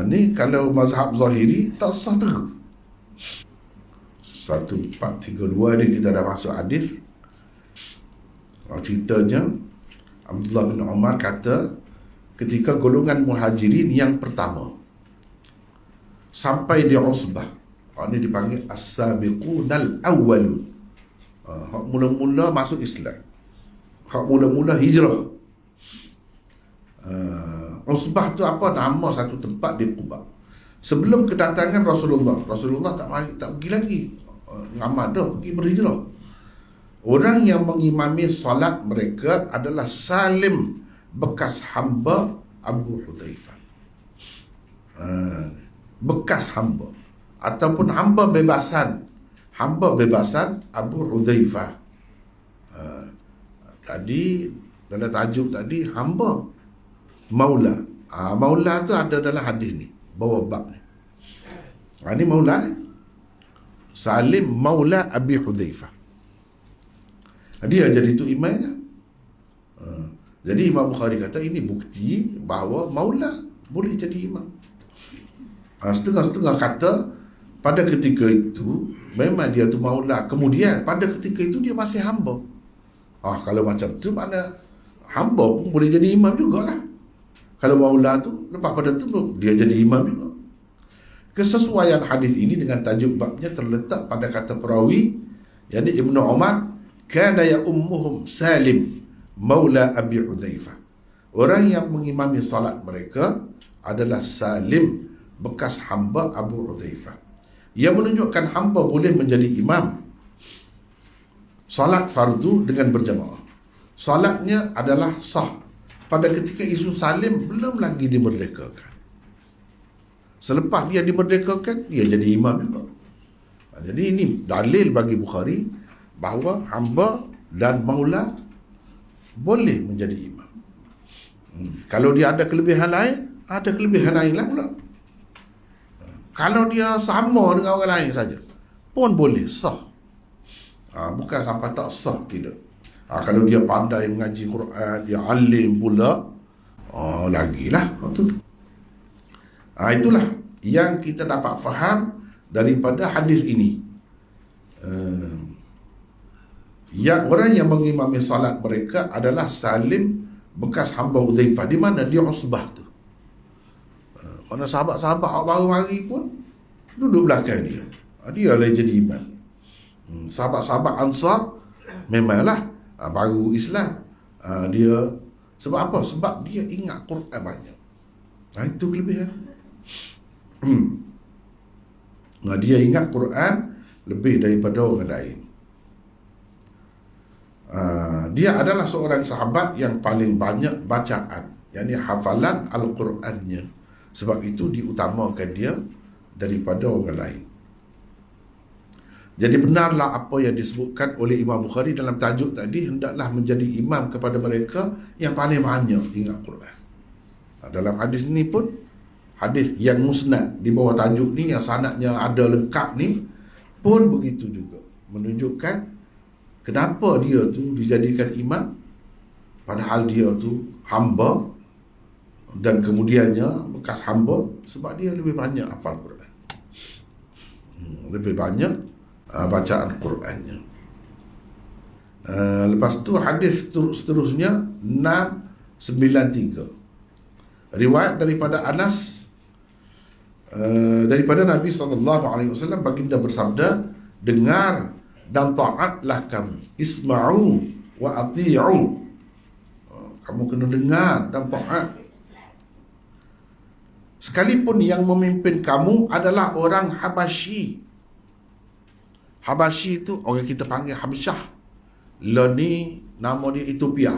Ni kalau mazhab Zahiri tak sah terus. 1432 ni kita dah masuk hadis. Ceritanya Abdullah bin Umar kata, ketika golongan muhajirin yang pertama sampai di Usbah, ini dipanggil as-sabiqunal awwalun. Hak mula-mula masuk Islam, hak mula-mula hijrah. Usbah tu apa? Nama satu tempat di Quba. Sebelum kedatangan Rasulullah tak pergi lagi. Ramad dah pergi berhijrah. Orang yang mengimami solat mereka adalah Salim, bekas hamba Abu Hudzaifah. Bekas hamba ataupun hamba bebasan Abu Hudzaifah. Tadi dalam tajuk tadi hamba maula. Maula tu ada dalam hadis ni, bawah bab ni. Ini maula ni, Salim maula Abi Hudzaifah. Dia jadi tu imamnya. Jadi Imam Bukhari kata ini bukti bahawa maula boleh jadi imam. Setengah-setengah kata pada ketika itu memang dia tu maula, kemudian pada ketika itu dia masih hamba. Kalau macam tu mana hamba pun boleh jadi imam jugalah. Kalau maula tu lepas pada tu dia jadi imam juga. Kesesuaian hadis ini dengan tajuk babnya terletak pada kata perawi, yakni Ibnu Umar, kana ya ummuhum Salim maula Abi Hudzaifah. Orang yang mengimami salat mereka adalah Salim, bekas hamba Abu Hudzaifah. Ia menunjukkan hamba boleh menjadi imam salat fardu dengan berjamaah. Salatnya adalah sah pada ketika isu Salim belum lagi dimerdekakan. Selepas dia dimerdekakan, dia jadi imam juga. Jadi ini dalil bagi Bukhari bahawa hamba dan maula boleh menjadi imam. Kalau dia ada kelebihan lain, ada kelebihan lain lah pula. Kalau dia sama dengan orang lain saja pun boleh, sah. Bukan sampai tak sah, tidak. Kalau dia pandai mengaji Quran, dia alim pula, lagilah tu. Itulah yang kita dapat faham daripada hadis ini. Yang orang yang mengimami salat mereka adalah Salim bekas hamba Hudzaifah. Di mana dia Usbah tu? Mana sahabat-sahabat yang baru mari pun duduk belakang dia. Dia lah jadi imam. Sahabat-sahabat Ansar memanglah baru Islam. Dia sebab apa? Sebab dia ingat Quran banyak. Itu kelebihan. Dia ingat Quran lebih daripada orang lain. Dia adalah seorang sahabat yang paling banyak bacaan, yakni hafalan Al-Qurannya. Sebab itu diutamakan dia daripada orang lain. Jadi benarlah apa yang disebutkan oleh Imam Bukhari dalam tajuk tadi, hendaklah menjadi imam kepada mereka yang paling banyak ingat Quran. Dalam hadis ni pun, hadis yang musnad di bawah tajuk ni, yang sanadnya ada lengkap ni pun begitu juga, menunjukkan kenapa dia tu dijadikan imam, padahal dia tu hamba, dan kemudiannya bekas hamba, sebab dia lebih banyak hafal Quran, lebih banyak bacaan Qurannya. Lepas tu hadis seterusnya 693, riwayat daripada Anas, daripada Nabi SAW, baginda bersabda, dengar dan taatlah kamu, isma'u wa ati'u, kamu kena dengar dan taat, sekalipun yang memimpin kamu adalah orang Habasyi. Habasyi itu orang kita panggil Habsyah. Lah ni nama dia Ethiopia.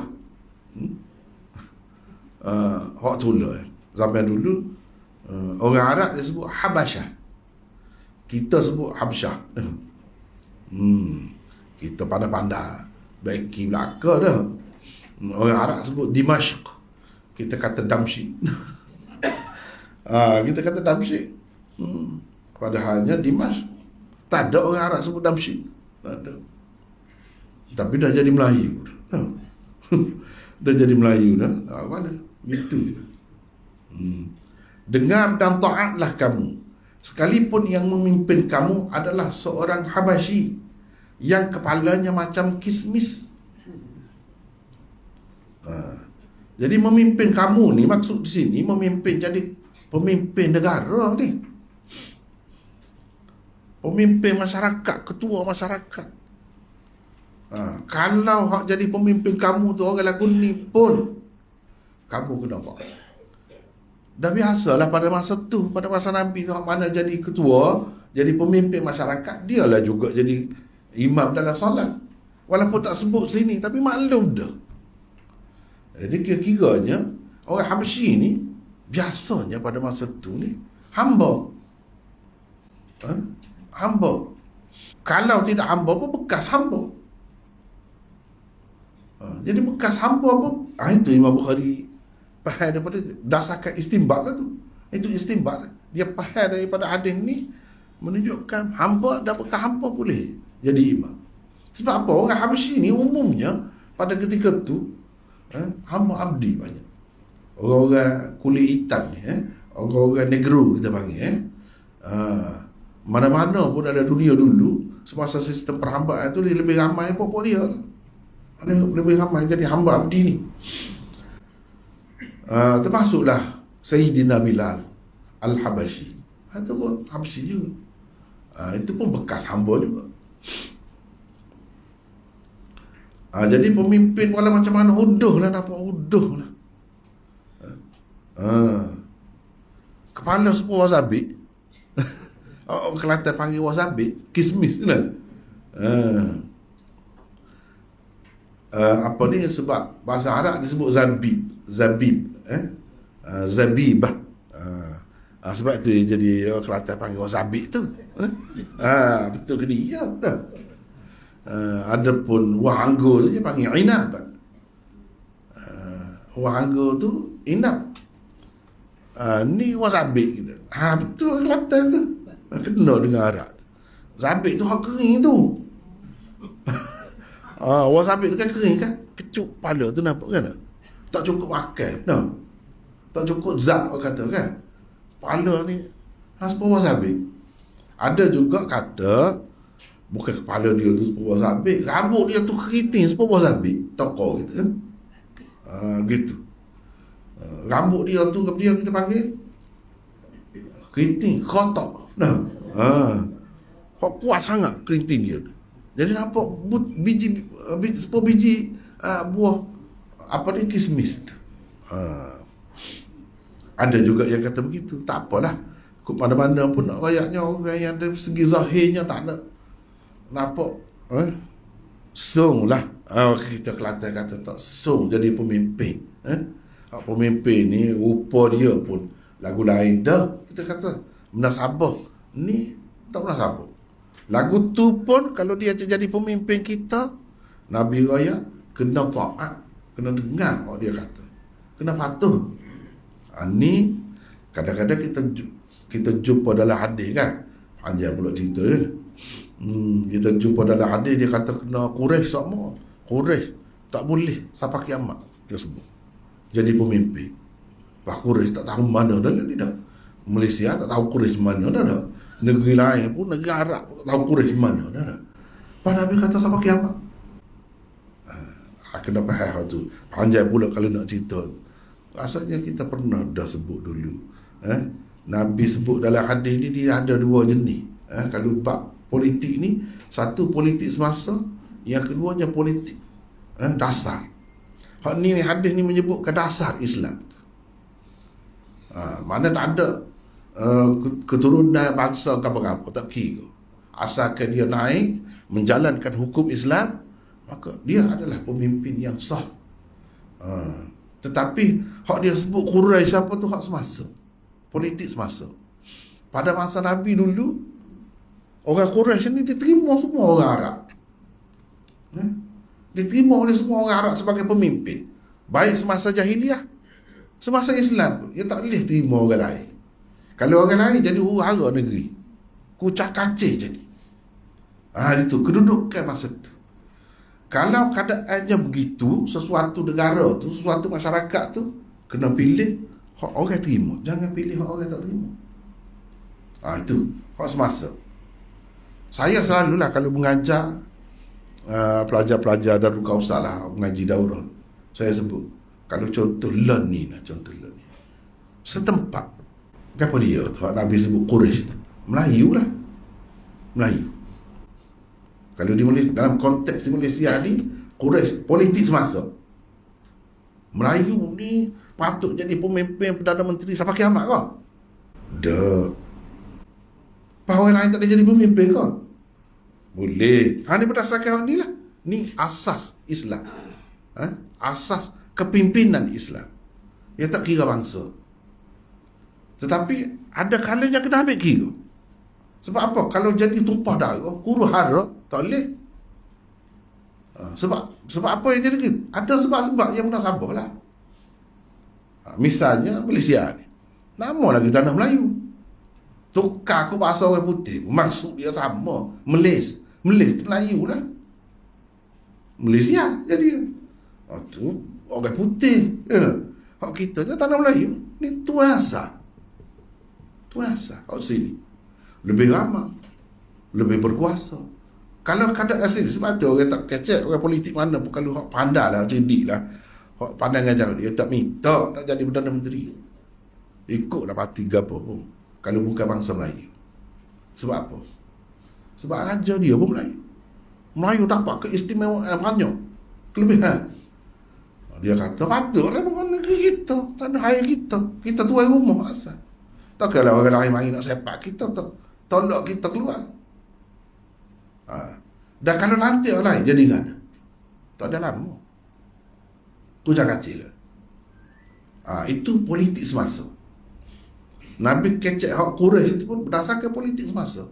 Hak tu lah. Zaman dulu orang Arab dia sebut Habasyah. Kita sebut Habsyah. Kita pandai-pandai baik ki belaka dah. Orang Arab sebut Dimashq. Kita kata Damsyik. Kita kata Damsyik. Padahalnya Dimashq. Tak ada orang Arab sebut Damsyik. Tak ada. Tapi dah jadi Melayu. Dah jadi Melayu dah. Mana? Gitu. Dengar dan taatlah kamu, sekalipun yang memimpin kamu adalah seorang Habasyi yang kepalanya macam kismis. Jadi memimpin kamu ni, maksud di sini memimpin, jadi pemimpin negara ni, pemimpin masyarakat, ketua masyarakat. Kalau hak jadi pemimpin kamu tu orang lagu ni pun, kamu kena buat. Dah biasalah pada masa tu, pada masa Nabi tu, hak mana jadi ketua, jadi pemimpin masyarakat, dialah juga jadi imam dalam solat. Walaupun tak sebut sini, tapi maklum dah. Jadi kira-kiranya orang Habasyi ni biasanya pada masa tu ni hamba. Hamba. Kalau tidak hamba pun bekas hamba. Jadi bekas hamba pun, itu Imam Bukhari faham daripada dasarkan istinbat lah tu. Itu istinbat. Dia faham daripada hadis ni, menunjukkan hamba dan bekas hamba boleh jadi imam. Sebab apa? Orang Habasyi ni umumnya pada ketika tu hamba abdi banyak. Orang-orang kulit hitam ni, orang-orang negro kita panggil, mana-mana pun ada dunia dulu, semasa sistem perhambaan tu, dia lebih ramai pokok dia. Ada lebih ramai jadi hamba abdi ni. Termasuklah Sayyidina Bilal Al-Habasyi. Itu pun Habasyi juga. Itu pun bekas hamba juga. Jadi pemimpin walau macam mana, uduh lah, dapat uduh lah. Kepala semua wasabik. Kelantan panggil wasabik, kismis kan. Apa ni, sebab bahasa Arab disebut zabib, zabibah. Sebab tu jadi Kelantan panggil wasabik tu. Betul ke dia dah. Adapun wahanggo tu dia panggil inab. Wahanggo tu inab. Ni wasabik kita. Betul Kelantan tu. Kena dengan Arab. Zabik tu hak kering tu. Orang sabit tu kan kering kan, kecup kepala tu nampak kan, tak cukup makan, no? Tak cukup zat orang kata kan. Kepala ni sepuluh sabit. Ada juga kata bukan kepala dia tu sepuluh sabit, rambut dia tu keriting sepuluh sabit, tokoh gitu kan. Gitu. Rambut dia tu apa dia kita panggil? Keriting, kotak. Nah. Kok kuat sangat keriting dia tu. Jadi nampak biji 10 biji buah apa ni, kismis tu. Ada juga yang kata begitu. Tak apalah. Kut mana-mana pun nak rayaknya orang yang dari segi zahirnya tak ada nampak sung lah. Kita Kelantan kata tak sung jadi pemimpin. Pemimpin ni rupa dia pun lagu lain dah. Kita kata munasabah ni tak munasabah. Lagu tu pun kalau dia jadi pemimpin kita, Nabi raya kena taat, kena dengar apa dia kata, kena patuh. Ni kadang-kadang kita jumpa dalam hadis kan, panjang pula cerita kan. Kita jumpa dalam hadis dia kata kena Quraisy sama. Quraisy tak boleh sampai kiamat dia sebut jadi pemimpin. Pak Quraisy tak tahu mana dah ni dah. Malaysia tak tahu Quraisy mana dah. Negeri lain pun, negeri Arab pun tak tahu Quraisy mana dah. Pak Nabi kata sampai kiamat. Kena faham tu. Panjang pula kalau nak cerita. Rasanya kita pernah dah sebut dulu. Nabi sebut dalam hadis ni dia ada dua jenis. Kalau bab politik ni, satu politik semasa, yang keduanya politik dasar. Hak ni hadis ni menyebutkan dasar Islam. Mana tak ada keturunan bangsa apa-apa, tak kira. Asalkan dia naik menjalankan hukum Islam, maka dia adalah pemimpin yang sah. Tetapi hak dia sebut Quraisy apa tu hak semasa, politik semasa. Pada masa Nabi dulu, orang Quraisy ni diterima semua orang Arab. Diterima oleh semua orang Arab sebagai pemimpin. Baik semasa jahiliah, semasa Islam pun. Dia tak boleh terima orang lain. Kalau orang lain jadi huru-hara negeri, kucak kacir jadi. Itu kedudukan masa tu. Kalau keadaannya begitu, sesuatu negara tu, sesuatu masyarakat tu kena pilih hak orang terima, jangan pilih hak orang tak terima. Itu hak semasa. Saya selalulah kalau mengajar pelajar-pelajar Darul Kausar lah, mengaji daurah, saya sebut kalau contoh learn ni, contoh learn ni setempat, apa dia tu Nabi sebut Quraisy tu, Melayu lah, Melayu. Kalau di Malaysia, dalam konteks di Malaysia ni, Quraisy politik semasa, Melayu ni patut jadi pemimpin Perdana Menteri sampai kiamat kau. Dah. Orang lain tak boleh jadi pemimpin kau. Boleh. Ni berdasarkan ni lah. Ni asas Islam. Asas kepimpinan Islam. Dia tak kira bangsa. Tetapi ada kalanya kena ambil kira. Sebab apa? Kalau jadi tumpah darah, huru-hara, tak boleh. Sebab apa yang jadi gitu? Ada sebab-sebab yang munasabah lah. Misalnya Malaysia ni, nama lagi tanah Melayu. Tukar aku bahasa orang putih, maksud dia sama. Melis tu Melayu lah. Malaysia jadi tu orang putih. Hak kita ni tanah Melayu ni tuasa. Hak sini lebih ramah, lebih berkuasa. Kalau kadang asing, sebab tu orang tak kecek orang politik mana pun, kalau hak pandai lah, cerdik lah, hak pandangan jauh, dia tak minta nak jadi Perdana Menteri, ikutlah parti gapo pun kalau bukan bangsa Melayu. Sebab apa? Sebab raja dia pun Melayu dapat keistimewaan banyak, kelebihan. Dia kata patutlah bukan negeri kita, tanah air kita tuan rumah asal. Takkanlah orang lain mari nak sepak kita, tolak kita keluar. Dan kalau nanti orang lain jadi mana? Tak ada lama. Tu jangan kecil lah. Itu politik semasa. Nabi kecek hak Quraisy itu pun berdasarkan politik semasa.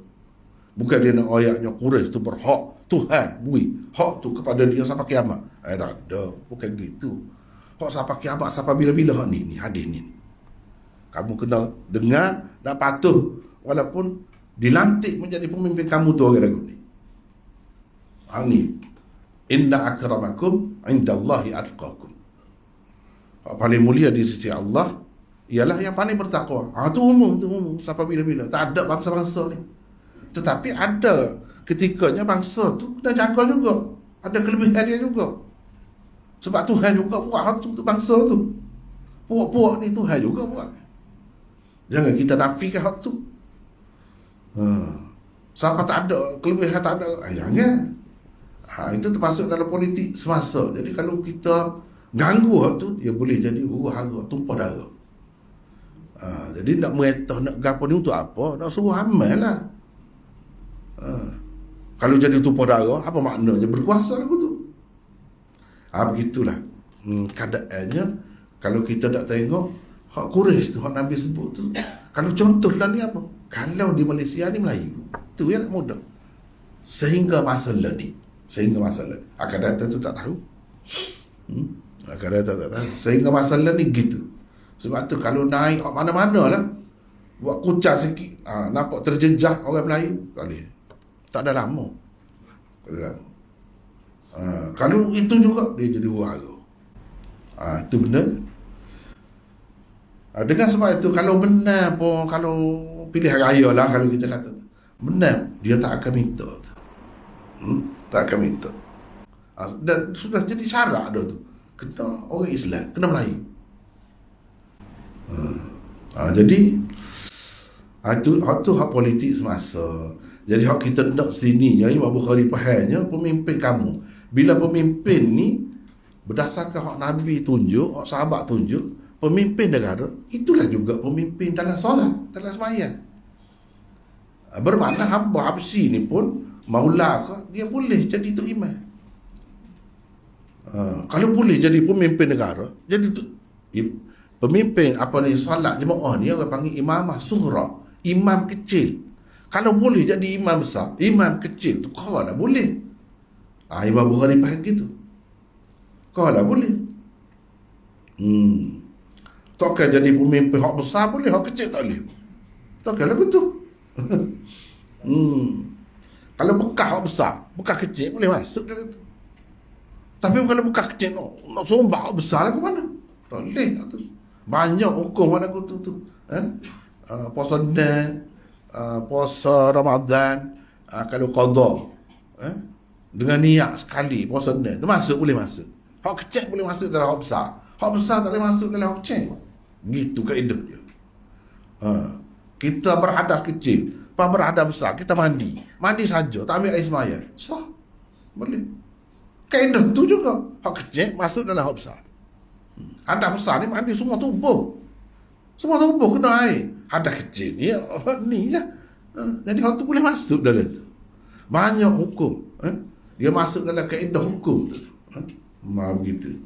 Bukan dia nak ayatnya Quraisy itu berhak Tuhan beri hak tu kepada dia sampai kiamat. Tak ada. Bukan gitu. Hak sampai kiamat, sampai bila-bila hak ni hadis ni. Kamu kena dengar dan patuh walaupun dilantik menjadi pemimpin kamu tu orang lagu ni. Ni Inna akramakum indallahi atqakum. Paling mulia di sisi Allah ialah yang paling bertakwa. Itu umum, sampai bila-bila. Tak ada bangsa-bangsa ni. Tetapi ada ketikanya bangsa tu dah jaga juga. Ada kelebihan dia juga. Sebab Tuhan juga buat hal tu untuk bangsa tu. Puak-puak ni Tuhan juga buat. Jangan kita nafikan hal tu. Siapa tak ada kelebihan, tak ada, jangan. Itu termasuk dalam politik semasa. Jadi kalau kita ganggu hal tu, dia boleh jadi huru-hara, tumpah darah. Jadi nak meretah, nak gapo ni untuk apa? Nak suruh amal lah. Kalau jadi tumpah darah, apa maknanya berkuasa lagu tu? Begitulah keadaannya. Kalau kita nak tengok hak Quraisy tu, hak Nabi sebut tu, kalau contoh lah ni apa? Kalau di Malaysia ni Melayu, tu yang mudah. Sehingga masalah ni, akan datang tu tak tahu. Akan datang tak tahu. Sehingga masalah ni gitu. Sebab tu kalau naik mana-mana lah, buat kucah sikit, nampak terjejah orang Melayu, tak boleh. Tak ada lama. Kalau itu juga dia jadi huru-hara. Itu benar. Dengan sebab itu, kalau benar pun, kalau pilihan raya lah, kalau kita kata benar, dia tak akan minta. Tak akan minta. Dan sudah jadi syarat dah tu. Kena orang Islam, kena Melayu. Jadi itu hak politik semasa. Jadi hak kita nak sini, Imam Bukhari fahamnya pemimpin kamu. Bila pemimpin ni berdasarkan hak Nabi tunjuk, hak sahabat tunjuk, pemimpin negara, itulah juga pemimpin dalam solat, dalam sembahyang. Bermakna hamba Habsyi ni pun maula ke, dia boleh jadi tu imam. Kalau boleh jadi pemimpin negara, jadi tu pemimpin apa ni solat jemaah ni orang panggil imamah sughra, imam kecil. Kalau boleh jadi imam besar, imam kecil tu kau lah boleh. Imam Bukhari faham gitu. Kau lah boleh. Takkan jadi pemimpin hak besar boleh, hak kecil tak boleh. Takkan lah betul. Kalau bekas hak besar, bekas kecil boleh masuk dalam tu. Tapi kalau bekas kecil nak sombak hak besar lah ke mana? Tak boleh tu. Banyak hukum ada aku tu. Puasa dan puasa Ramadan, kalau qada dengan niat sekali puasa dan tu masuk, boleh masuk. Hak kecil boleh masuk dalam hak besar. Hak besar tak boleh masuk dalam hak kecil. Gitu kaedah dia. Kita berhadas kecil, pas berhadas besar, kita mandi saja, tak ambil air sembahyang, sah, boleh. Kaedah tu juga. Hak kecil masuk dalam hak besar. Hadas besar ni mandi semua tubuh kena air. Hadas kecil ni ni je. Jadi hak tu boleh masuk dalam tu. Banyak hukum, dia masuk dalam kaedah hukum tu. Begitu.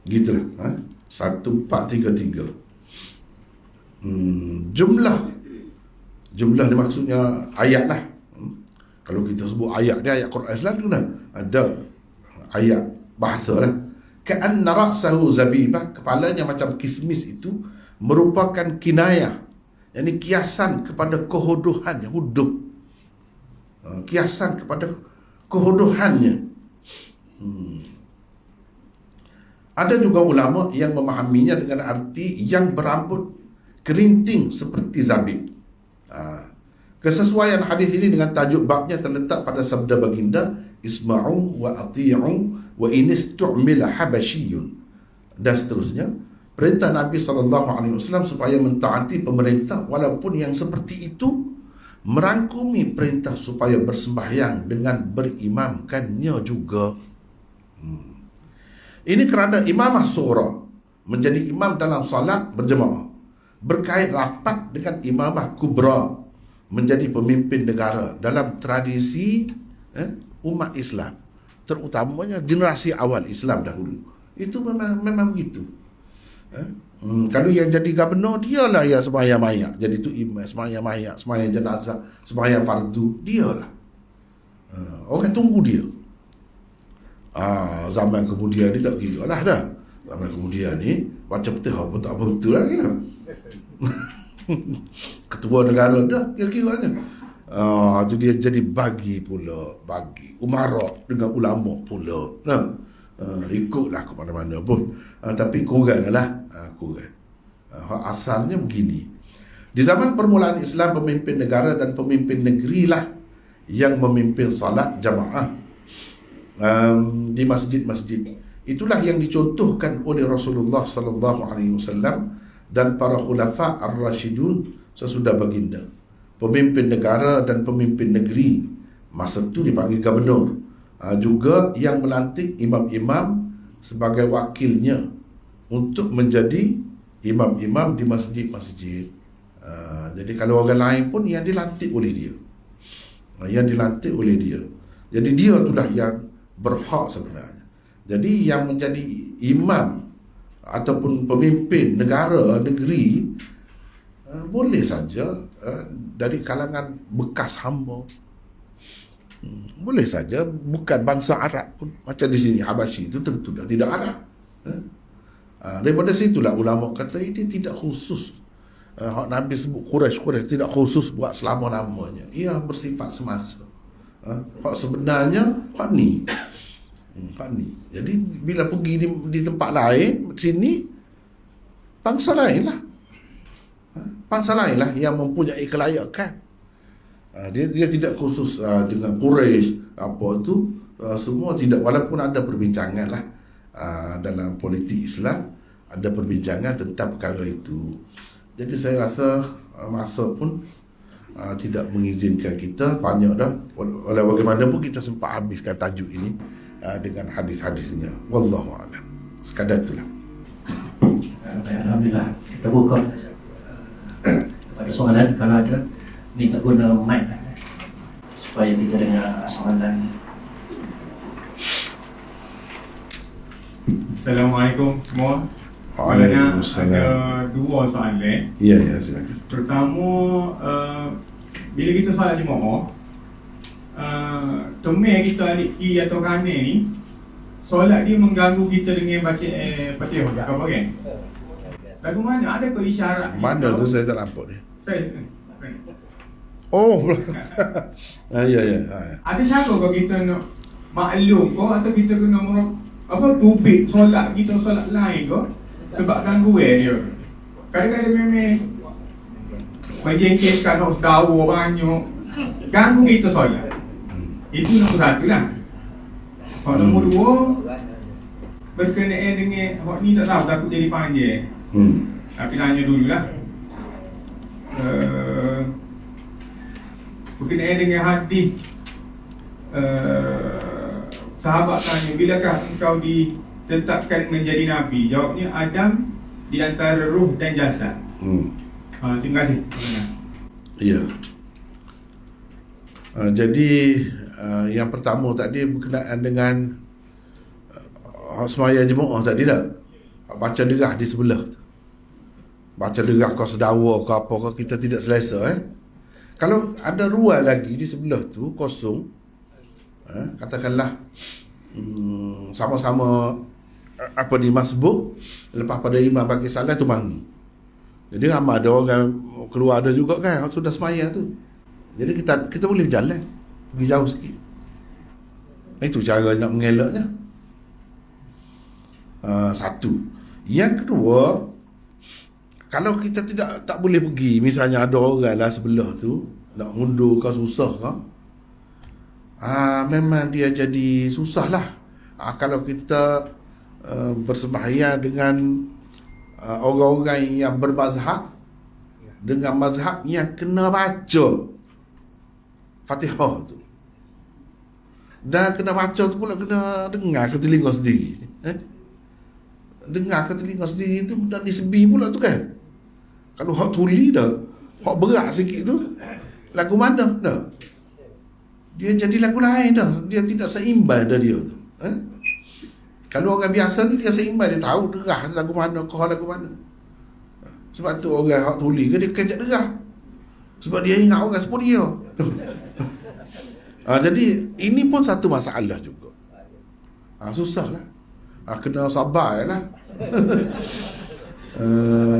Gitulah. 1433. Jumlah ni maksudnya ayat lah. Kalau kita sebut ayat ni, ayat Quran Islam tu ada ayat bahasa lah. Ka'anna ra'sahu zabibah, kepalanya macam kismis, itu merupakan kinayah, yakni kiasan kepada kehodohannya, hudud. Kiasan kepada kehodohannya. Ada juga ulama yang memahaminya dengan arti yang berambut kerinting seperti zabib. Kesesuaian hadis ini dengan tajuk babnya terletak pada sabda baginda, isma'u wa ati'u wa inistu'mila habasyiyun, dan seterusnya. Perintah Nabi SAW supaya mentaati pemerintah walaupun yang seperti itu merangkumi perintah supaya bersembahyang dengan berimamkannya juga. Ini kerana imamah sughra, menjadi imam dalam salat berjemaah, berkait rapat dengan imamah kubra, menjadi pemimpin negara dalam tradisi umat Islam, terutamanya generasi awal Islam dahulu. Itu memang begitu. Kalau yang jadi gubernur, dialah yang sembahyang mayat, jadi tu imam sembahyang mayat, sembahyang jenazah, sembahyang fardu, dialah. Orang tunggu dia. Zaman kemudian ni tak kira lah dah. Zaman kemudian ni baca betul apa tak betul lagi lah. Ketua negara dah kira-kiranya. Jadi dia jadi bagi pula, bagi umarah dengan ulama pula. Ikutlah ke mana-mana pun. Tapi kurang lah, kurang. Asalnya begini. Di zaman permulaan Islam, pemimpin negara dan pemimpin negeri lah yang memimpin salat jamaah di masjid-masjid. Itulah yang dicontohkan oleh Rasulullah sallallahu alaihi wasallam dan para khulafa ar-rasyidun sesudah baginda. Pemimpin negara dan pemimpin negeri masa itu dipanggil gubernur, juga yang melantik imam-imam sebagai wakilnya untuk menjadi imam-imam di masjid-masjid. Jadi kalau orang lain pun yang dilantik oleh dia, jadi dia itulah yang berhak sebenarnya. Jadi yang menjadi imam ataupun pemimpin negara, negeri, boleh saja dari kalangan bekas hamba, boleh saja bukan bangsa Arab pun. Macam di sini Habasyi itu tentu dah tidak Arab. Daripada situlah ulama kata ini tidak khusus. Hak Nabi sebut Quraisy tidak khusus buat selama-lamanya. Ia bersifat semasa. Hak sebenarnya hak ni. Hak ni. Jadi bila pergi di tempat lain, sini bangsa lain lah. Bangsa lain lah yang mempunyai kelayakan. Dia tidak khusus dengan Quraisy apa tu, semua tidak, walaupun ada perbincangan lah dalam politik Islam, ada perbincangan tentang perkara itu. Jadi saya rasa masa pun tidak mengizinkan kita banyak dah. Oleh bagaimanapun kita sempat habiskan tajuk ini dengan hadis-hadisnya. Wallahu a'lam. Sekadar itulah. Alhamdulillah, kita buka pada soalan. Kalau ada, minta guna mic supaya kita dengar soalan. Assalamualaikum semua. Soalannya ada dua soalan. Ya, silakan. Pertama, bila kita solat jemaah, temui kita adik kiri atau kanan ni, solat dia mengganggu kita dengan baca Fatihah ke apa kan? Lagu mana? Ada ke isyarat? Mana tu saya tak nampak dia. Saya Oh. Ya. ada siapa kalau kita nak maklum ko atau kita kena tubik solat kita solat lain ko sebab gangguan dia. Kadang-kadang memang menjengkelkan nak sedawa banyak, ganggu kita solat. Itu nombor satu lah. Nombor dua, berkenaan dengan hak ni tak tahu, takut jadi panjang. Tapi tanya dululah. Berkenaan dengan hadis, sahabat tanya, bilakah engkau ditetapkan menjadi Nabi? Jawabnya, Adam di antara ruh dan jasad. Terima kasih. Ya. Jadi yang pertama tadi berkenaan dengan semaya jemaah tadi tak? Baca derah di sebelah. Baca derah kau sedawa kau apa kau, kita tidak selesa Kalau ada ruang lagi di sebelah tu kosong, katakanlah sama-sama apa di masbuk, lepas pada imam bagi salat tu bangun. Jadi ramai ada orang keluar ada juga kan, sudah semaya tu. Jadi kita boleh berjalan, pergi jauh sikit. Itu cara nak mengelaknya. Satu. Yang kedua, kalau kita tak boleh pergi, misalnya ada orang lah sebelah tu nak undur kau susah kau, memang dia jadi susah lah. Kalau kita bersembahyang dengan orang-orang yang bermazhab, dengan mazhab yang kena baca Fatihah tu, dan kena baca tu pula kena dengar ke telinga sendiri. Dengar ke telinga sendiri tu dan disebi pula tu kan. Kalau hak tuli dah, hak berat sikit tu, lagu mana dah, dia jadi lagu lain dah. Dia tidak seimbang dah dia tu. Kalau orang biasa ni dia seimbang, dia tahu derah lagu mana, kau lagu mana. Sebab tu orang hak tuli ke dia kejap derah, sebab dia ingat orang sepuluh dia. Jadi ini pun satu masalah juga. Susah lah. Kena sabar lah.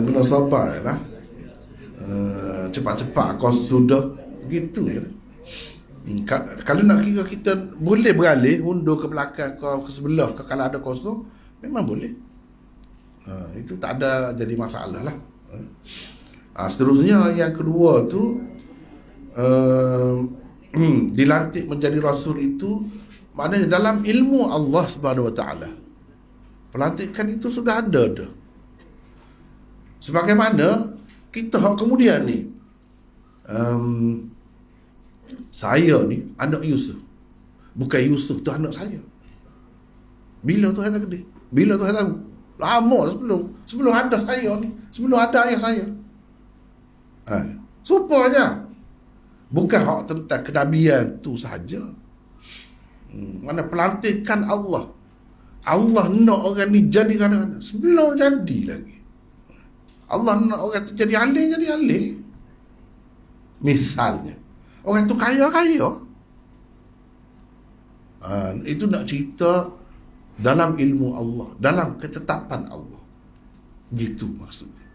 Kena sabar lah. Cepat-cepat kau sudah Gitu ya. Kalau nak kira kita boleh beralih, undur ke belakang ke sebelah ke kalau ada kosong, memang boleh. Itu tak ada jadi masalah lah. Seterusnya yang kedua tu, dilantik menjadi rasul itu maknanya dalam ilmu Allah Subhanahu Wa Taala. Pelantikan itu sudah ada dah. Sebagaimana kita kemudian ni, saya ni anak Yusuf. Bukan Yusuf tu anak saya. Bila tu saya gede? Bila tu saya tahu? Lama sebelum ada saya ni, sebelum ada ayah saya. Supaya bukan hak tentang kenabian tu saja. Mana pelantikan Allah. Allah nak orang ni jadi kadang-kadang sebelum jadi lagi. Allah nak orang tu jadi alim. Misalnya orang tu kaya. Itu nak cerita dalam ilmu Allah, dalam ketetapan Allah. Gitu maksudnya.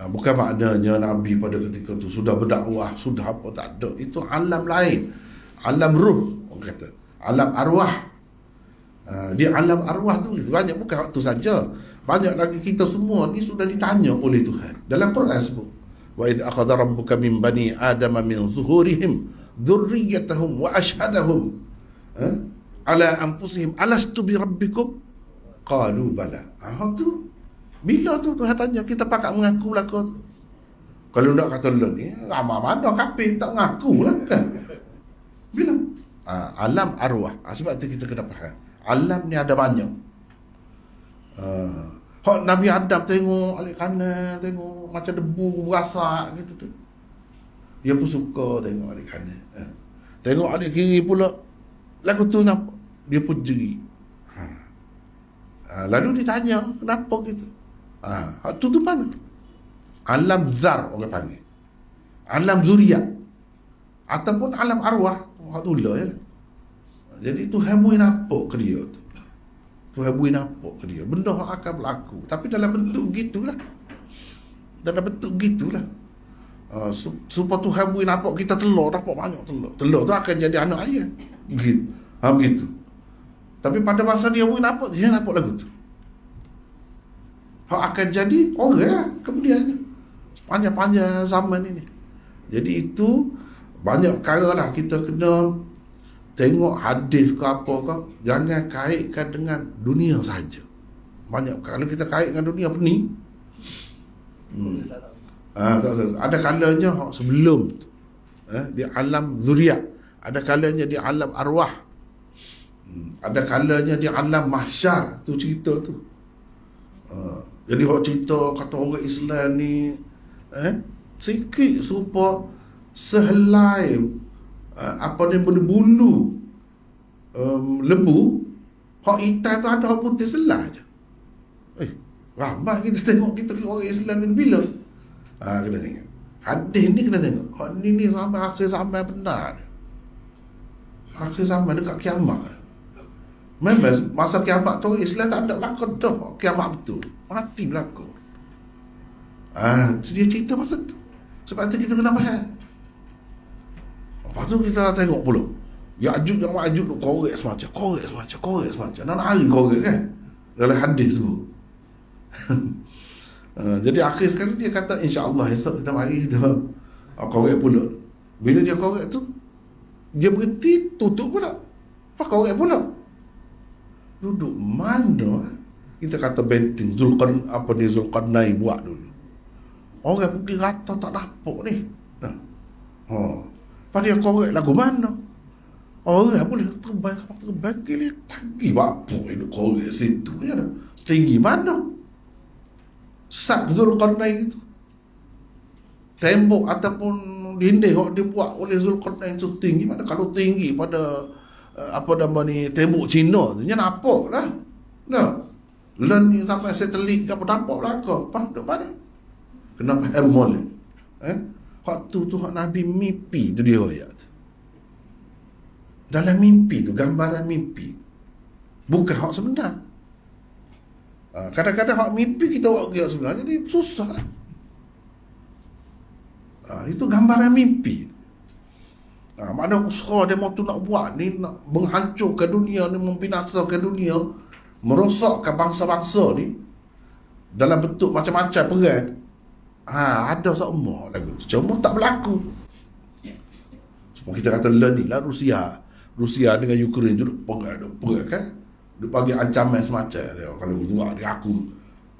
Bukan maknanya Nabi pada ketika tu sudah berdakwah, sudah apa, tak ada. Itu alam lain. Alam ruh, orang kata. Alam arwah. Dia alam arwah tu banyak, bukan waktu saja. Banyak lagi kita semua ni sudah ditanya oleh Tuhan. Dalam Quran sebut, wa idh akhadha rabbuka min bani adama min zuhurihim dhurriyyatahum wa ashhadahum ala anfusihim alastu bi rabbikum qalu bala. Tu bila tu Tuhan tanya, kita pakat mengaku belaka tu. Kalau nak kata lu ni ramai mana kafir tak mengaku lah kan. Bila alam arwah. Sebab tu kita kena faham, alam ni ada banyak. Nabi Adam tengok alik kanan, tengok macam debu berasak gitu tu, dia pun suka tengok alik kanan. Tengok alik kiri pula lagu tu nampak, dia pun jeri. Lalu ditanya kenapa gitu. Tu mana? Alam zar orang panggil, alam zuriat ataupun alam arwah. Hak tu lah ya. Jadi Tuhan boleh nampak ke dia tu. Tuhan boleh nampak ke dia. Benda yang akan berlaku. Tapi dalam bentuk gitulah. Dalam bentuk gitulah. Supaya Tuhan boleh nampak kita telur. Nampak banyak telur. Telur tu akan jadi anak ayah. Begitu. Begitu. Tapi pada masa dia boleh nampak, dia nampak lagu tu. Hak akan jadi orang lah kemudiannya. Sepanjang-panjang zaman ini. Jadi itu banyak perkara lah kita kena tengok hadis ke apa ke, jangan kaitkan dengan dunia saja. Banyak kalau kita kait dengan dunia pening. Ada kalanya sebelum tu, di alam zuriat, ada kalanya di alam arwah, ada kalanya di alam mahsyar. Tu cerita tu. Jadi hok cerita kata orang Islam ni sikit supaya sehelai apa dia berbulu lembu, hak hitam tu ada, hak putih selah je. Ramai kita tengok, kita orang Islam ni bila kena tengok hadis ni, kena tengok hak ni sampai akhir zaman benar, akhir zaman dekat kiamat. Memang masa kiamat tu Islam tak ada berlaku dah, kiamat betul mati berlaku. Dia cerita masa tu. Sebab tu kita kena faham. Lepas tu kita tengok pula Ya'juj dan Ma'juj tu korek semacam nak hari korek kan dalam hadis sebut. Jadi akhir sekali dia kata insya-Allah esok kita mari kita korek pula. Bila dia korek tu dia berhenti, tutup pula, apa korek pula, duduk mana kita kata benteng Zulqarnain buat dulu. Orang pergi rata tak nampak ni. Pada dia korek lagu mana? Orang boleh terbang gila tagi bapa itu korek situ ni ada. Tinggi mana? Sat Zulqarnain itu. Tembok ataupun dinding yang dibuat oleh Zulqarnain itu tinggi mana? Kalau tinggi pada apa nama ni tembok Cina tu, nya nampak lah. Len ni sampai satelit ke apa nampak belaka. Apa duk mana? Kenapa emol? Hak tu hak Nabi mimpi tu dia ayat tu. Dalam mimpi tu, gambaran mimpi, bukan hak sebenar. Kadang-kadang hak mimpi kita buat hak sebenar, jadi susah lah. Itu gambaran mimpi. Mana usaha demo tu nak buat ni, nak menghancurkan dunia ni, membinasakan dunia, merosakkan bangsa-bangsa ni dalam bentuk macam-macam perang. Ada semua lagu tu, cuma tak berlaku. Cuma kita kata ni lah Rusia dengan Ukraine tu perang kan. Dia bagi ancaman semacam dia, kalau buat dia aku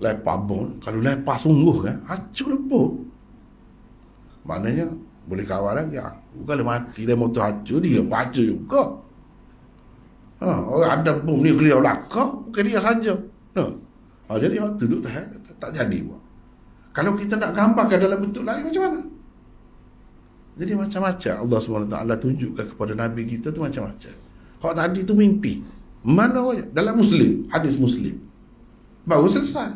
lepas bom, kalau lepas sungguh kan, hancur lepuk. Maknanya boleh kawal lagi aku kalau mati dia motor hancur, dia pun hancur juga. Orang ada bom ni clear belakang, bukan dia saja. Jadi orang tu duduk tak jadi buat. Kalau kita nak gambarkan dalam bentuk lain macam mana? Jadi macam-macam Allah SWT tunjukkan kepada Nabi kita tu macam-macam. Hak tadi tu mimpi. Mana dalam Muslim, hadis Muslim. Baru selesai.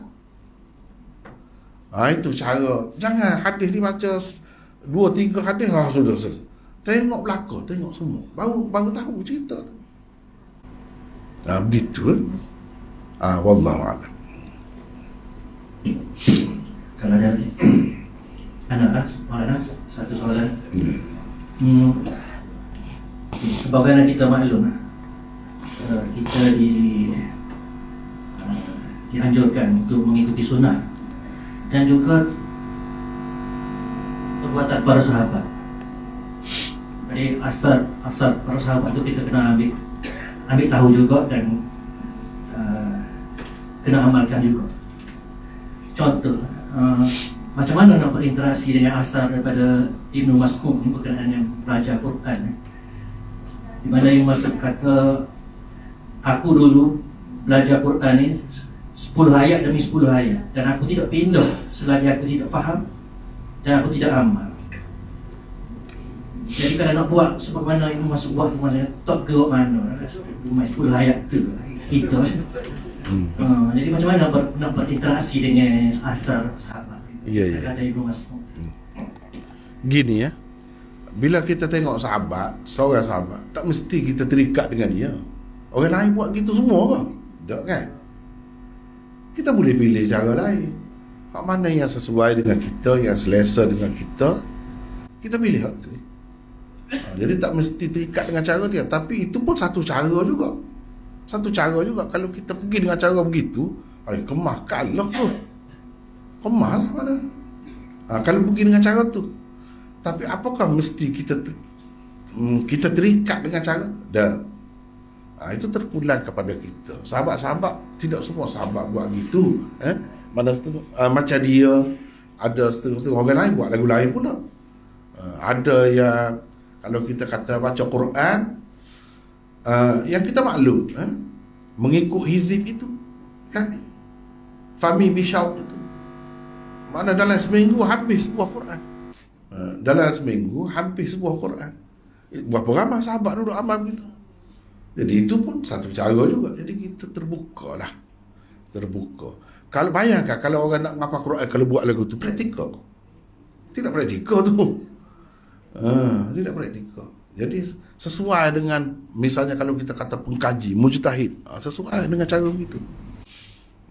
Itu cara. Jangan hadis ni baca 2-3 hadis sudah selesai. Tengok belakang, tengok semua. Baru tahu cerita tu. Begitu. Wallahualam. Kalau ada anak satu soalan. Sebagaimana kita maklum, kita dianjurkan untuk mengikuti sunnah dan juga perbuatan para sahabat. Jadi asar para sahabat itu kita kena ambil tahu juga dan kena amalkan juga. Contoh, macam mana nak berinteraksi dengan asar daripada Ibnu Mas'ud ini berkenaan dengan belajar Quran. Di mana Ibnu Mas'ud kata, aku dulu belajar Quran ni 10 ayat demi 10 ayat dan aku tidak pindah selagi aku tidak faham dan aku tidak amal. Jadi kalau nak buat sebagaimana Ibnu Mas'ud buat tu, maksudnya tak gerak mana 10 ayat tu kita. Jadi macam mana nak berinteraksi dengan asar sahabat? Ya. Kata Ibnu Mas'ud. Gini ya. Bila kita tengok sahabat, seorang sahabat, tak mesti kita terikat dengan dia. Orang lain buat gitu semua ke? Tak kan? Kita boleh pilih cara lain. Hak mana yang sesuai dengan kita, yang selesa dengan kita, kita pilih hak tu. Jadi tak mesti terikat dengan cara dia. Tapi itu pun satu cara juga. Satu cara juga. Kalau kita pergi dengan cara begitu, kemah kalah tu. Kemah lah mana. Kalau pergi dengan cara tu. Tapi apakah mesti kita terikat dengan cara? Dah. Itu terpulang kepada kita. Sahabat-sahabat, tidak semua sahabat buat gitu. Mana macam dia, ada setengah-setengah orang lain buat lagu lain pula. Ada yang kalau kita kata baca Quran, yang kita maklum, mengikut hizib itu, kan? Fahmi Bishaw itu. Mana dalam seminggu habis sebuah Quran. Dalam seminggu habis sebuah Quran. Berapa ramai sahabat duduk amal gitu. Jadi itu pun satu cara juga. Jadi kita terbuka lah. Terbuka. Kalau bayangkan kalau orang nak ngapal Quran, kalau buat lagu tu praktikal. Tidak praktikal tu. Tidak praktikal. Jadi sesuai dengan, misalnya kalau kita kata pengkaji, mujtahid, sesuai dengan cara begitu.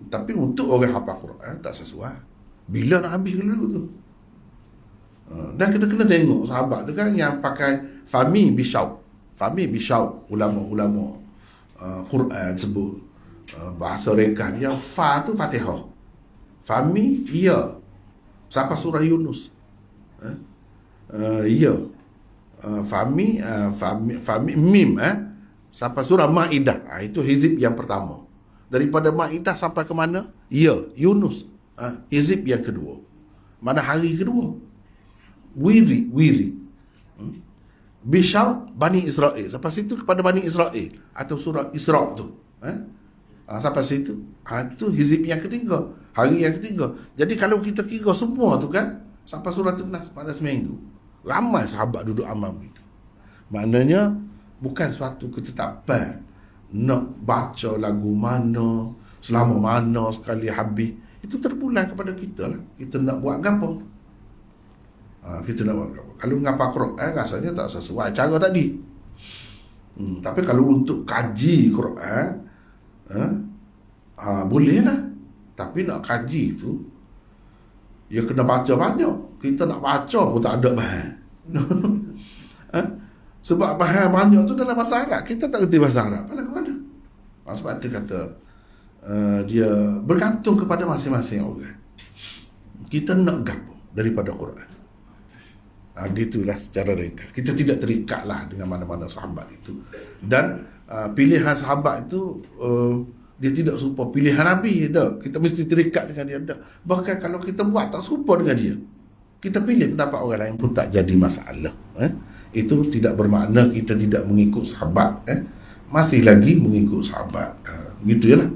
Tapi untuk orang hafal Quran tak sesuai. Bila nak habis lagu tu? Dan kita kena tengok sahabat tu kan yang pakai Fahmi Bishaw, ulama-ulama Quran sebut bahasa ringkas yang fa tu Fatihah, Fahmi ya sampai surah Yunus, ya Fahmi mim sampai surah Maidah. Itu hizib yang pertama. Daripada Maidah sampai ke mana? Ya Yunus, hizib yang kedua. Mana hari kedua? Wiri Bishaw Bani Israel, sampai situ kepada Bani Israel atau surah Isra tu, sampai situ. Itu hizib yang ketiga, hari yang ketiga. Jadi kalau kita kira semua tu kan sampai surah Nas pada seminggu, ramai sahabat duduk amal begitu. Maknanya bukan suatu ketetapan nak baca lagu mana, selama mana, sekali habis. Itu terpulang kepada kita lah. Kita nak buat apa? Kita nak buat apa? Kalau ngapa Quran rasanya tak sesuai cara tadi. Tapi kalau untuk kaji Quran, boleh lah. Tapi nak kaji tu, ya kena baca banyak. Kita nak baca pun tak ada bahan. Sebab bahasa banyak tu dalam bahasa Arab. Kita tak kerti bahasa Arab. Apa mana? Sebab dia kata dia bergantung kepada masing-masing orang. Kita nak gapo daripada Quran. Gitulah secara ringkas. Kita tidak terikatlah dengan mana-mana sahabat itu. Dan pilihan sahabat itu dia tidak serupa pilihan Nabi dah. Kita mesti terikat dengan dia dah. Bahkan kalau kita buat tak serupa dengan dia, kita pilih pendapat orang lain pun tak jadi masalah. Itu tidak bermakna kita tidak mengikut sahabat. Masih lagi mengikut sahabat. Gitu je lah.